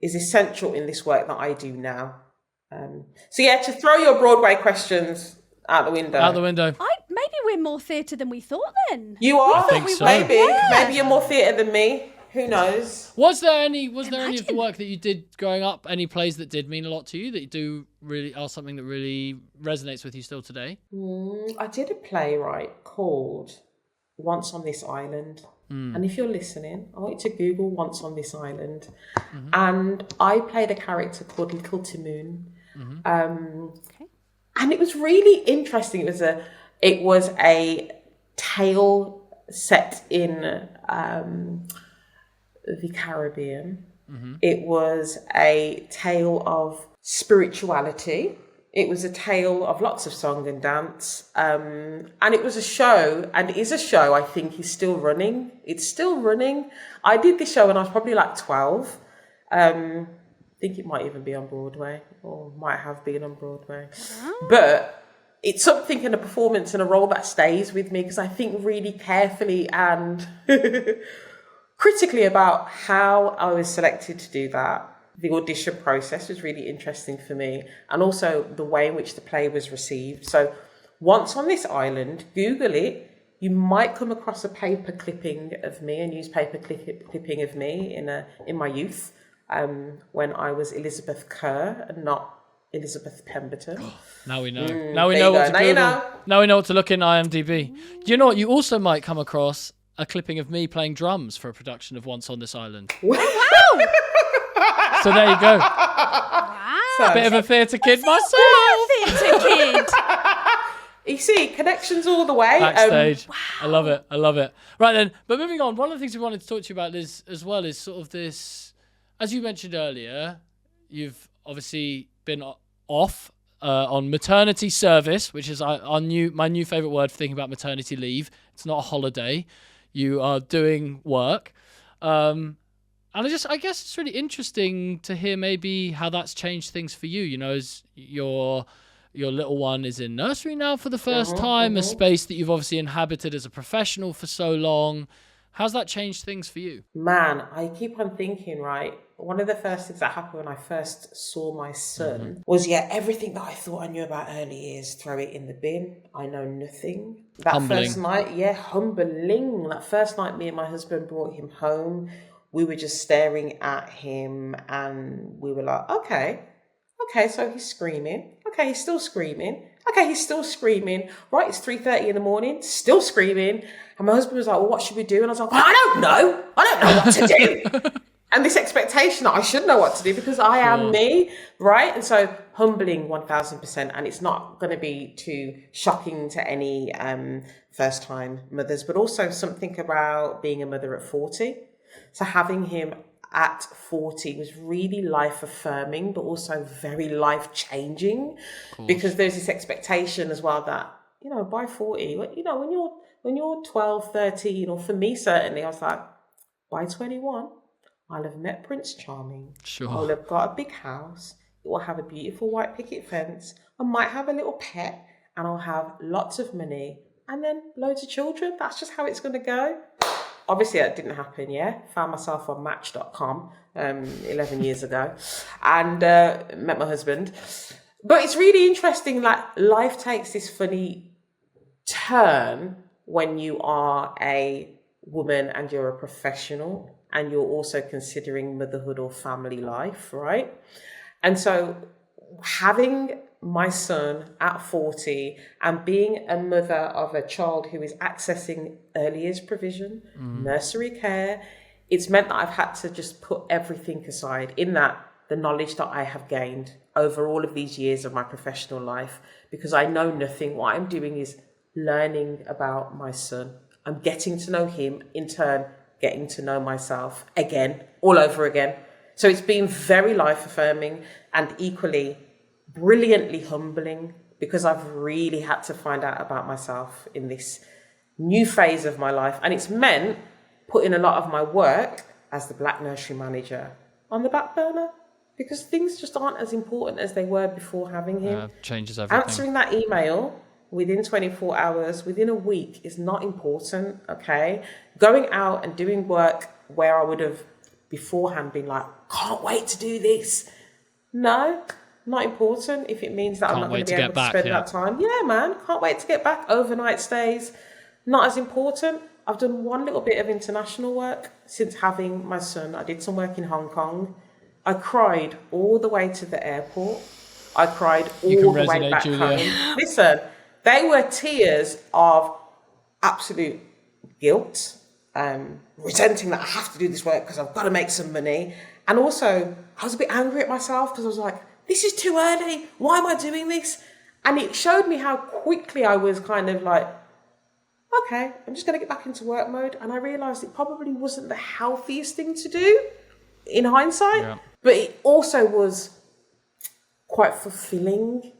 is essential in this work that I do now. So yeah, to throw your Broadway questions out the window. Out the window. Maybe we're more theatre than we thought then. You are? think so. Maybe. Yeah. Maybe you're more theatre than me. Who knows? Was there any of the Imagine. work that you did growing up, any plays that did mean a lot to you, that you do really are something that really resonates with you still today? I did a playwright called Once on This Island. And if you're listening, I want you to Google Once on This Island. And I played a character called Little Timoon. Okay. And it was really interesting. It was a tale set in the Caribbean. It was a tale of spirituality. It was a tale of lots of song and dance. And it was a show, and is a show I think is still running. It's still running. I did this show when I was probably like 12. I think it might even be on Broadway, or might have been on Broadway. But it's something in a performance and a role that stays with me, because I think really carefully and critically about how I was selected to do that. The audition process was really interesting for me, and also the way in which the play was received. So Once on This Island, Google it. You might come across a paper clipping of me, a newspaper clipping of me in my youth, when I was Elizabeth Kerr and not Elizabeth Pemberton. Now we know. Now we there know you what go. to Now Google. you know. Now we know what to look in IMDb. Do you know what? You also might come across a clipping of me playing drums for a production of Once on This Island. So there you go. Wow. Bit of a theatre kid myself. Theatre kid. You see, connections all the way. Backstage. I love it. I love it. Right then, but moving on, one of the things we wanted to talk to you about, Liz, as well, is sort of this, as you mentioned earlier, you've obviously been off on maternity service, which is my new favourite word for thinking about maternity leave. It's not a holiday. You are doing work. And I guess it's really interesting to hear maybe how that's changed things for you. You know, as your little one is in nursery now for the first time, a space that you've obviously inhabited as a professional for so long. How's that changed things for you? Man, I keep on thinking, right? One of the first things that happened when I first saw my son was, everything that I thought I knew about early years, throw it in the bin. I know nothing. That Humbling. first night, humbling. That first night me and my husband brought him home, we were just staring at him and we were like, okay, so he's screaming. Okay, he's still screaming. Okay, he's still screaming. Right, it's 3:30 in the morning, still screaming. And my husband was like, well, what should we do? And I was like, well, I don't know what to do. And this expectation that I should know what to do because I am me, right? And so humbling 1000%. And it's not going to be too shocking to any first-time mothers, but also something about being a mother at 40. So having him at 40 was really life-affirming, but also very life-changing, because there's this expectation as well that, by 40, when you're 12, 13, or for me certainly, I was like, by 21, I'll have met Prince Charming. Sure. I'll have got a big house. It will have a beautiful white picket fence. I might have a little pet, and I'll have lots of money, and then loads of children. That's just how it's going to go. Obviously, that didn't happen, Found myself on Match.com 11 years ago and met my husband. But it's really interesting, like, life takes this funny turn when you are a woman and you're a professional and you're also considering motherhood or family life, right? And so having my son at 40 and being a mother of a child who is accessing early years provision, nursery care, it's meant that I've had to just put everything aside, in that the knowledge that I have gained over all of these years of my professional life, because I know nothing. What I'm doing is learning about my son. I'm getting to know him, in turn, getting to know myself again, all over again. So it's been very life affirming and equally brilliantly humbling, because I've really had to find out about myself in this new phase of my life. And it's meant putting a lot of my work as the Black Nursery Manager on the back burner. because things just aren't as important as they were before having him. Changes everything. Answering that email within 24 hours, within a week is not important, okay? Going out and doing work where I would have beforehand been like, can't wait to do this. No, not important if it means that I'm not going to be able to spend that time. Yeah, man, can't wait to get back. Overnight stays, not as important. I've done one little bit of international work since having my son. I did some work in Hong Kong. I cried all the way to the airport. I cried all the way back home. Listen, they were tears of absolute guilt, resenting that I have to do this work because I've got to make some money. And also, I was a bit angry at myself because I was like, this is too early. Why am I doing this? And it showed me how quickly I was kind of like, okay, I'm just going to get back into work mode. And I realised it probably wasn't the healthiest thing to do in hindsight, but it also was quite fulfilling.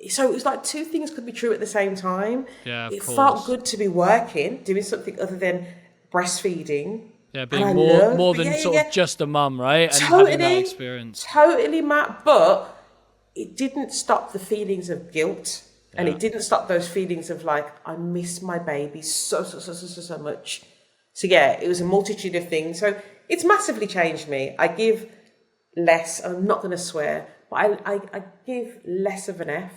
So it was like two things could be true at the same time. Yeah, of course. Felt good to be working, doing something other than breastfeeding. Yeah, being more than sort of just a mum, right? And having that experience. Totally, Matt. But it didn't stop the feelings of guilt. Yeah. And it didn't stop those feelings of like, I miss my baby so much. So yeah, it was a multitude of things. So it's massively changed me. I give less, and I'm not going to swear, but I give less of an F,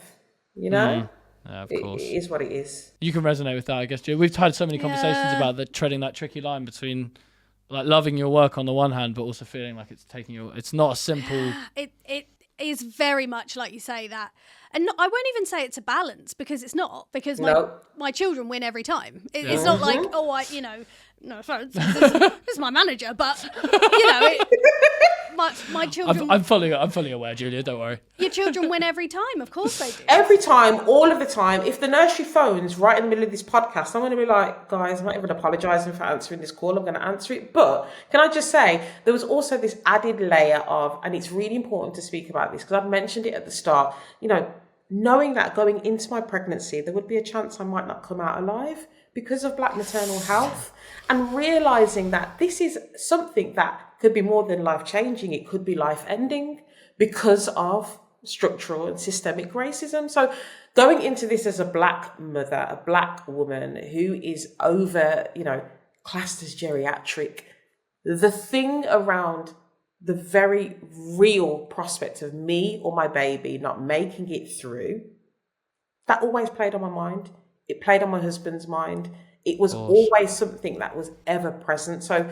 you know? Yeah, of course. It is what it is. You can resonate with that, I guess, Joe. We've had so many conversations about treading that tricky line between like loving your work on the one hand, but also feeling like it's not a simple... It is very much like you say that. And I won't even say it's a balance, because it's not, because my children win every time. It's not like, no offense, this is my manager, but, my children... I'm fully aware, Julia, don't worry. Your children win every time, of course they do. Every time, all of the time. If the nursery phone's right in the middle of this podcast, I'm going to be like, guys, I'm not even apologising for answering this call, I'm going to answer it. But can I just say, there was also this added layer of, and it's really important to speak about this, because I've mentioned it at the start, knowing that going into my pregnancy, there would be a chance I might not come out alive because of Black maternal health, and realising that this is something that could be more than life-changing. It could be life-ending because of structural and systemic racism. So going into this as a Black mother, a Black woman who is over, classed as geriatric, the thing around the very real prospect of me or my baby not making it through, that always played on my mind. It played on my husband's mind. It was always something that was ever present. So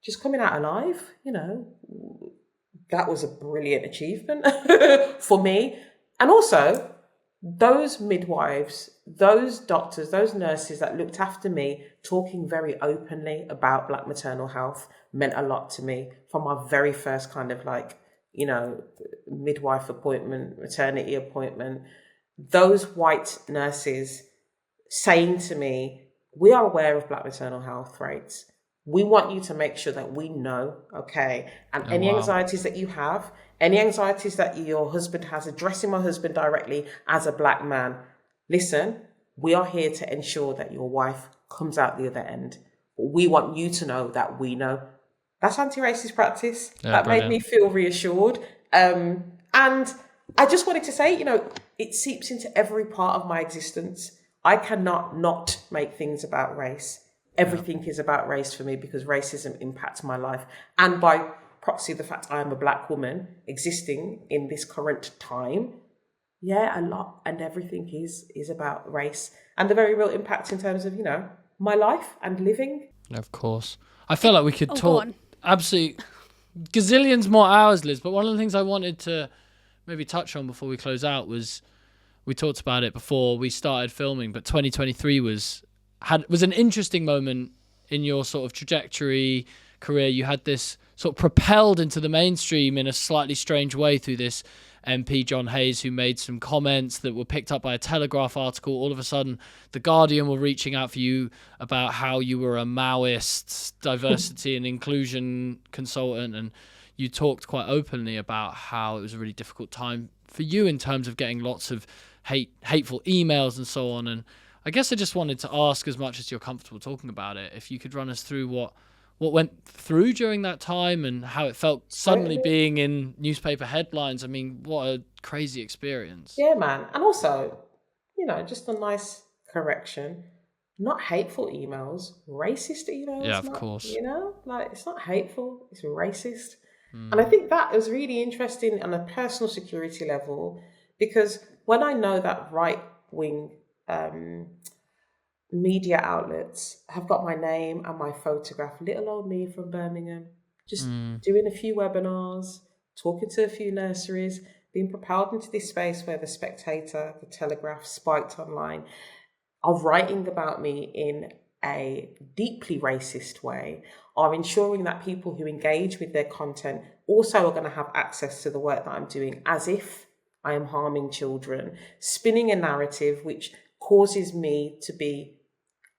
just coming out alive, that was a brilliant achievement for me. And also, those midwives, those doctors, those nurses that looked after me, talking very openly about Black maternal health meant a lot to me from my very first kind of midwife appointment, maternity appointment. Those white nurses saying to me, we are aware of Black maternal health rates. We want you to make sure that we know, okay? And any anxieties that you have, any anxieties that your husband has, addressing my husband directly as a Black man. Listen, we are here to ensure that your wife comes out the other end. We want you to know that we know. That's anti-racist practice. That made me feel reassured. And I just wanted to say, it seeps into every part of my existence. I cannot not make things about race. Everything is about race for me, because racism impacts my life. And by proxy, the fact I am a Black woman existing in this current time, a lot and everything is about race and the very real impact in terms of, my life and living. Of course. I feel like we could talk absolutely gazillions more hours, Liz, but one of the things I wanted to maybe touch on before we close out was, we talked about it before we started filming, but 2023 was an interesting moment in your sort of trajectory career. You had this sort of propelled into the mainstream in a slightly strange way through this MP, John Hayes, who made some comments that were picked up by a Telegraph article. All of a sudden, The Guardian were reaching out for you about how you were a Maoist diversity and inclusion consultant, and you talked quite openly about how it was a really difficult time for you in terms of getting lots of hateful emails and so on. And I guess I just wanted to ask, as much as you're comfortable talking about it, if you could run us through what went through during that time and how it felt suddenly Totally. being in newspaper headlines? I mean, what a crazy experience. Yeah, man. And also, just a nice correction. Not hateful emails, racist emails. Yeah, of course. Like it's not hateful, it's racist. And I think that was really interesting on a personal security level, because when I know that right wing media outlets have got my name and my photograph, little old me from Birmingham, just doing a few webinars, talking to a few nurseries, being propelled into this space where the Spectator, the Telegraph spiked online, are writing about me in a deeply racist way, are ensuring that people who engage with their content also are going to have access to the work that I'm doing, as if I am harming children, spinning a narrative which causes me to be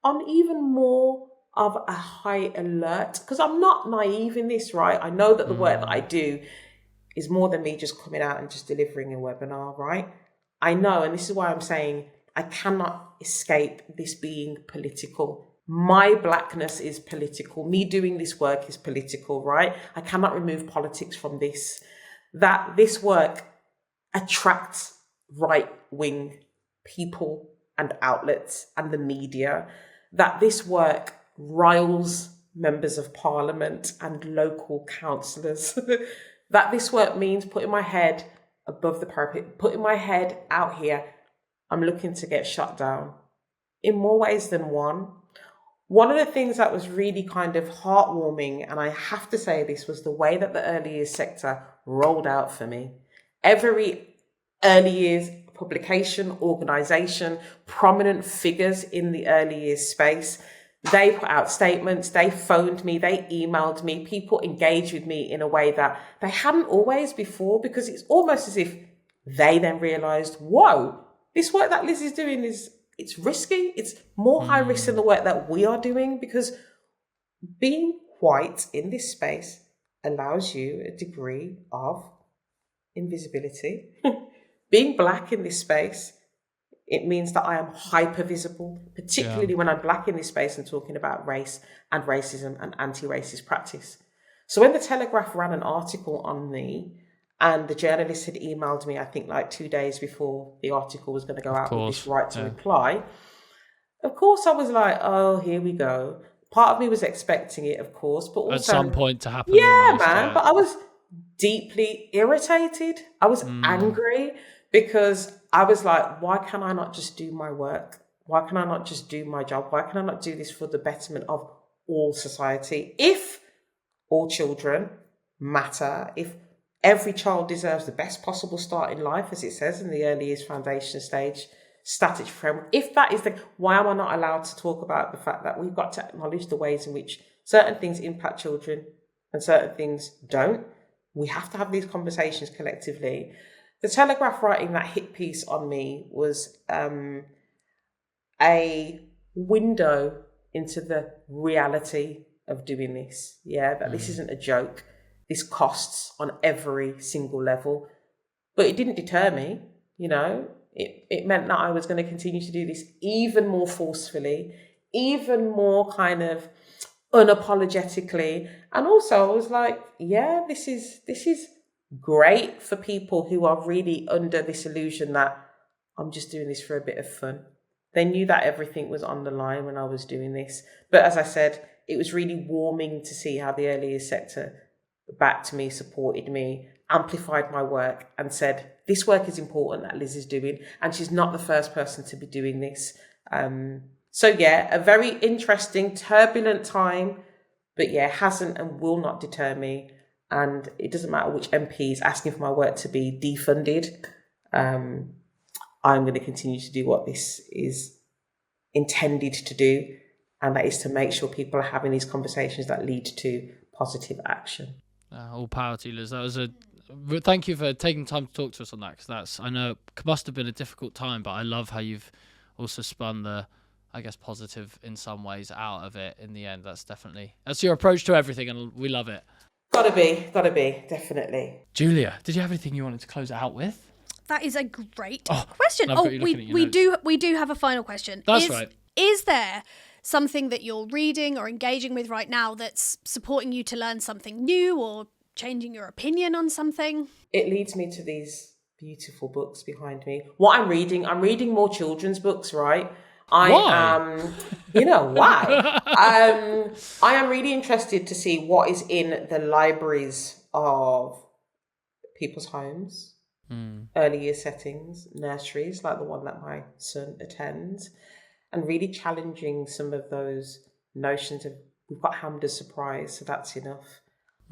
on even more of a high alert, because I'm not naive in this, right? I know that the work that I do is more than me just coming out and just delivering a webinar, right? I know, and this is why I'm saying I cannot escape this being political. My blackness is political. Me doing this work is political, right? I cannot remove politics from this. That this work attracts right-wing people and outlets and the media. That this work riles members of parliament and local councillors. That this work means putting my head above the parapet, putting my head out here. I'm looking to get shut down in more ways than one. One of the things that was really kind of heartwarming, and I have to say this, was the way that the early years sector rolled out for me. Every early years publication, organisation, prominent figures in the early years space, they put out statements, they phoned me, they emailed me, people engaged with me in a way that they hadn't always before, because it's almost as if they then realised, whoa, this work that Liz is doing it's risky. It's more high risk than the work that we are doing, because being white in this space allows you a degree of invisibility. Being black in this space, it means that I am hyper visible, particularly when I'm black in this space and talking about race and racism and anti-racist practice. So when the Telegraph ran an article on me, and the journalist had emailed me, I think like 2 days before the article was going to go out with this right to reply. Of course, I was like, oh, here we go. Part of me was expecting it, of course, but also at some point to happen. Yeah, almost, man. But I was deeply irritated. I was angry, because I was like, why can I not just do my work? Why can I not just do my job? Why can I not do this for the betterment of all society? If all children matter, if every child deserves the best possible start in life, as it says in the early years foundation stage statutory framework. If that is why am I not allowed to talk about the fact that we've got to acknowledge the ways in which certain things impact children and certain things don't? We have to have these conversations collectively. The Telegraph writing that hit piece on me was a window into the reality of doing this. Yeah, that this isn't a joke. This costs on every single level. But it didn't deter me, It meant that I was going to continue to do this even more forcefully, even more kind of unapologetically. And also I was like, yeah, this is great for people who are really under this illusion that I'm just doing this for a bit of fun. They knew that everything was on the line when I was doing this. But as I said, it was really warming to see how the early years sector backed me, supported me, amplified my work, and said, this work is important that Liz is doing, and she's not the first person to be doing this. So yeah, a very interesting, turbulent time, but yeah, hasn't and will not deter me. And it doesn't matter which MP is asking for my work to be defunded. I'm going to continue to do what this is intended to do, and that is to make sure people are having these conversations that lead to positive action. All power to you, Liz. That was thank you for taking time to talk to us on that, because I know it must have been a difficult time, but I love how you've also spun the, I guess, positive in some ways out of it in the end. That's your approach to everything, and we love it. Gotta be, definitely. Julia, did you have anything you wanted to close it out with? That is a great question. we do have a final question. That's right. Is there something that you're reading or engaging with right now that's supporting you to learn something new or changing your opinion on something? It leads me to these beautiful books behind me. What I'm reading more children's books, right? Why? Why? I am really interested to see what is in the libraries of people's homes, early year settings, nurseries, like the one that my son attends, and really challenging some of those notions of, we've got hammed a surprise, so that's enough.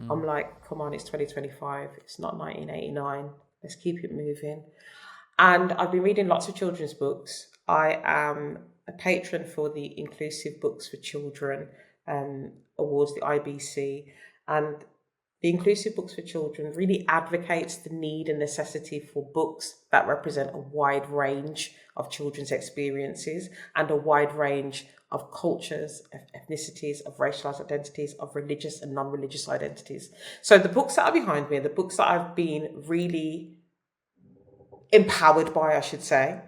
I'm like, come on, it's 2025. It's not 1989. Let's keep it moving. And I've been reading lots of children's books. I am a patron for the Inclusive Books for Children awards, the IBC. And the Inclusive Books for Children really advocates the need and necessity for books that represent a wide range of children's experiences and a wide range of cultures, of ethnicities, of racialized identities, of religious and non-religious identities. So the books that are behind me are the books that I've been really empowered by, I should say.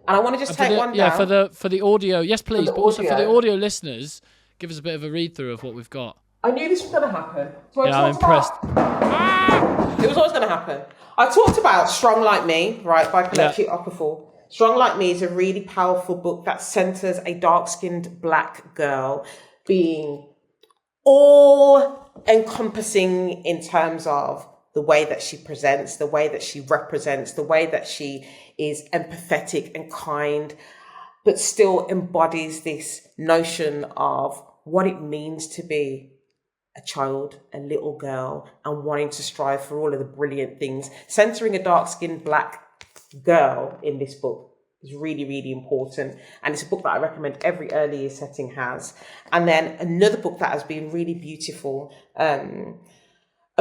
And I want to just take one down. Yeah, for the audio. Yes, please. But also for the audio. audio listeners, give us a bit of a read through of what we've got. I knew this was going to happen. So Yeah, I'm impressed. It was always going to happen. I talked about Strong Like Me, right, by Kelechi Okafor. Strong Like Me is a really powerful book that centers a dark-skinned black girl being all-encompassing in terms of the way that she presents, the way that she represents, the way that she is empathetic and kind, but still embodies this notion of what it means to be a child, a little girl, and wanting to strive for all of the brilliant things. Centering a dark-skinned black girl in this book is really, really important. And it's a book that I recommend every early year setting has. And then another book that has been really beautiful, a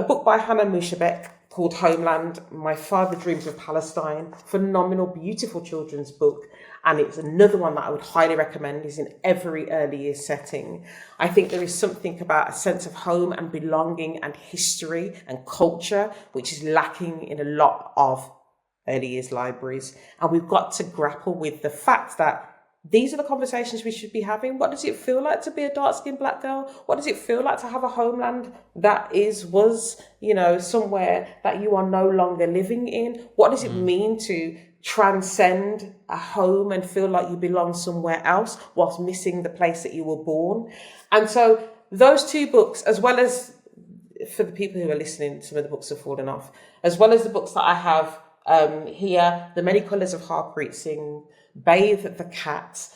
book by Hannah Mushabek called Homeland, My Father Dreams of Palestine. Phenomenal, beautiful children's book. And it's another one that I would highly recommend, is in every early year setting. I think there is something about a sense of home and belonging and history and culture, which is lacking in a lot of early years libraries. And we've got to grapple with the fact that these are the conversations we should be having. What does it feel like to be a dark-skinned black girl? What does it feel like to have a homeland that was, somewhere that you are no longer living in? What does it mean to transcend a home and feel like you belong somewhere else whilst missing the place that you were born? And so those two books, as well as, for the people who are listening, some of the books have fallen off, as well as the books that I have here, The Many Colours of Harpreet Singh, Bathe the Cat,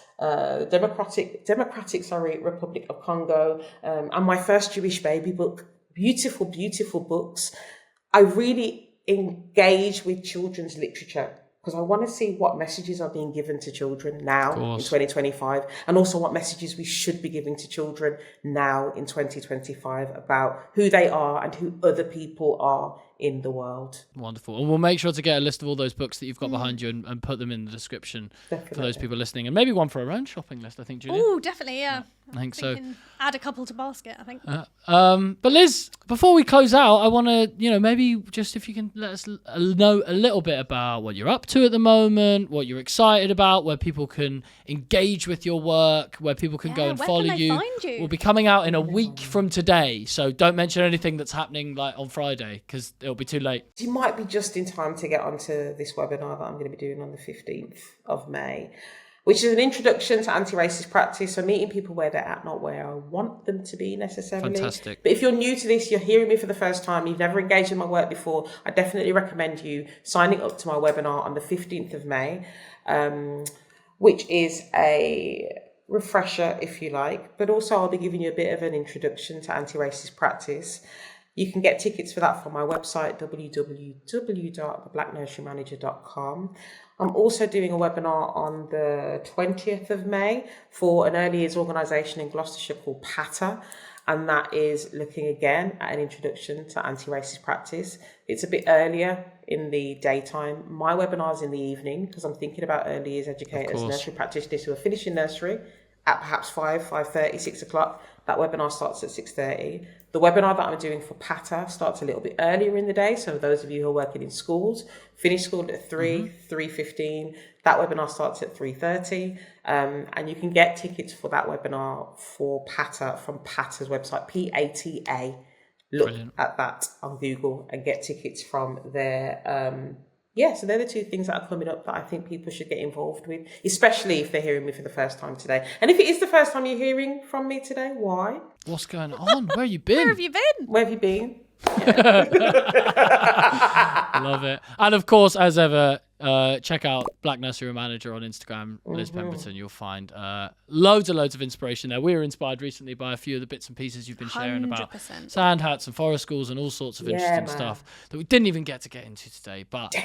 Democratic Republic of Congo, and my first Jewish baby book. Beautiful, beautiful books. I really engage with children's literature because I want to see what messages are being given to children now in 2025, and also what messages we should be giving to children now in 2025 about who they are and who other people are in the world. Wonderful. And we'll make sure to get a list of all those books that you've got behind you and put them in the description for those people listening. And maybe one for our own shopping list, I think, Julia. Oh, definitely, yeah. I think so. We can add a couple to basket, I think. But Liz, before we close out, I want to, maybe just if you can let us know a little bit about what you're up to at the moment, what you're excited about, where people can engage with your work, where people can go and follow you. Find you. We'll be coming out in a week from today, so don't mention anything that's happening like on Friday because it'll be too late. You might be just in time to get onto this webinar that I'm going to be doing on the 15th of May, which is an introduction to anti-racist practice. So meeting people where they're at, not where I want them to be necessarily. Fantastic. But if you're new to this, you're hearing me for the first time, you've never engaged in my work before, I definitely recommend you signing up to my webinar on the 15th of May, which is a refresher, if you like, but also I'll be giving you a bit of an introduction to anti-racist practice. You can get tickets for that from my website, www.theblacknurserymanager.com. I'm also doing a webinar on the 20th of May for an early years organisation in Gloucestershire called PATA, and that is looking again at an introduction to anti-racist practice. It's a bit earlier in the daytime. My webinar's in the evening because I'm thinking about early years educators, nursery practitioners who are finishing nursery at perhaps 5:30, 6 o'clock. That webinar starts at 6:30. The webinar that I'm doing for PATA starts a little bit earlier in the day. So those of you who are working in schools, finish school at 3:15. That webinar starts at 3:30. And you can get tickets for that webinar for PATA from PATA's website, PATA. Look at that on Google and get tickets from their so they're the two things that are coming up that I think people should get involved with, especially if they're hearing me for the first time today. And if it is the first time you're hearing from me today, why? What's going on? Where have you been? Where have you been? Where have you been? Love it. And of course, as ever, check out Black Nursery Manager on Instagram, Liz Pemberton. You'll find loads of inspiration there. We were inspired recently by a few of the bits and pieces you've been sharing about 100%. sand hats and forest schools and all sorts of interesting stuff that we didn't even get into today. But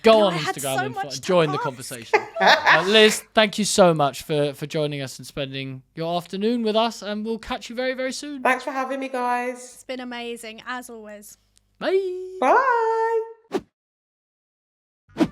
go on Instagram and join the conversation. Liz, thank you so much for joining us and spending your afternoon with us. And we'll catch you very, very soon. Thanks for having me, guys. It's been amazing, as always. Bye. Bye.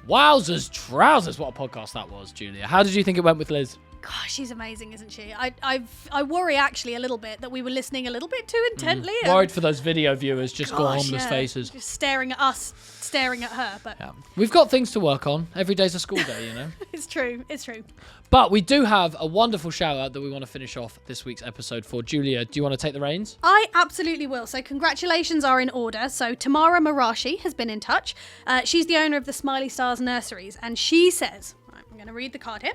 Wowzers, trousers. What a podcast that was, Julia. How did you think it went with Liz? Gosh, she's amazing, isn't she? I worry actually a little bit that we were listening a little bit too intently. Worried for those video viewers, just got ominous faces. Just staring at us, staring at her. But we've got things to work on. Every day's a school day, you know. It's true. It's true. But we do have a wonderful shout out that we want to finish off this week's episode for. Julia, do you want to take the reins? I absolutely will. So congratulations are in order. So Tamara Marashi has been in touch. She's the owner of the Smiley Stars Nurseries, and she says, right, I'm going to read the card here.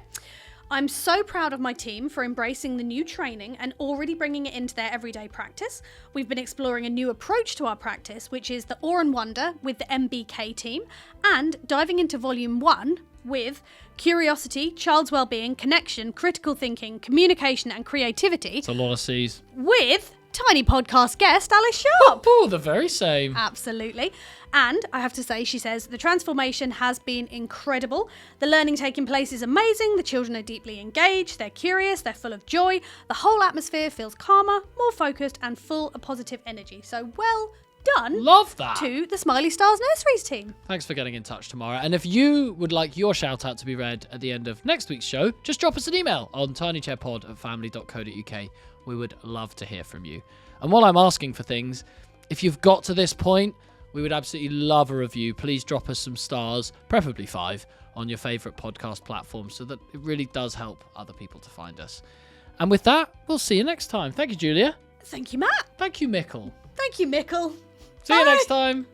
I'm so proud of my team for embracing the new training and already bringing it into their everyday practice. We've been exploring a new approach to our practice, which is the Awe and Wonder with the MBK team, and diving into Volume 1 with curiosity, child's well-being, connection, critical thinking, communication and creativity. It's a lot of C's. With tiny podcast guest Alice Sharp. Oh, the very same. Absolutely. And I have to say, she says, the transformation has been incredible. The learning taking place is amazing. The children are deeply engaged. They're curious. They're full of joy. The whole atmosphere feels calmer, more focused and full of positive energy. So well done. Love that. To the Smiley Stars Nurseries team. Thanks for getting in touch, Tamara. And if you would like your shout out to be read at the end of next week's show, just drop us an email on tinychairpod@family.co.uk. We would love to hear from you. And while I'm asking for things, if you've got to this point, we would absolutely love a review. Please drop us some stars, preferably 5, on your favourite podcast platform so that it really does help other people to find us. And with that, we'll see you next time. Thank you, Julia. Thank you, Matt. Thank you, Mickle. Thank you, Mickle. See you next time.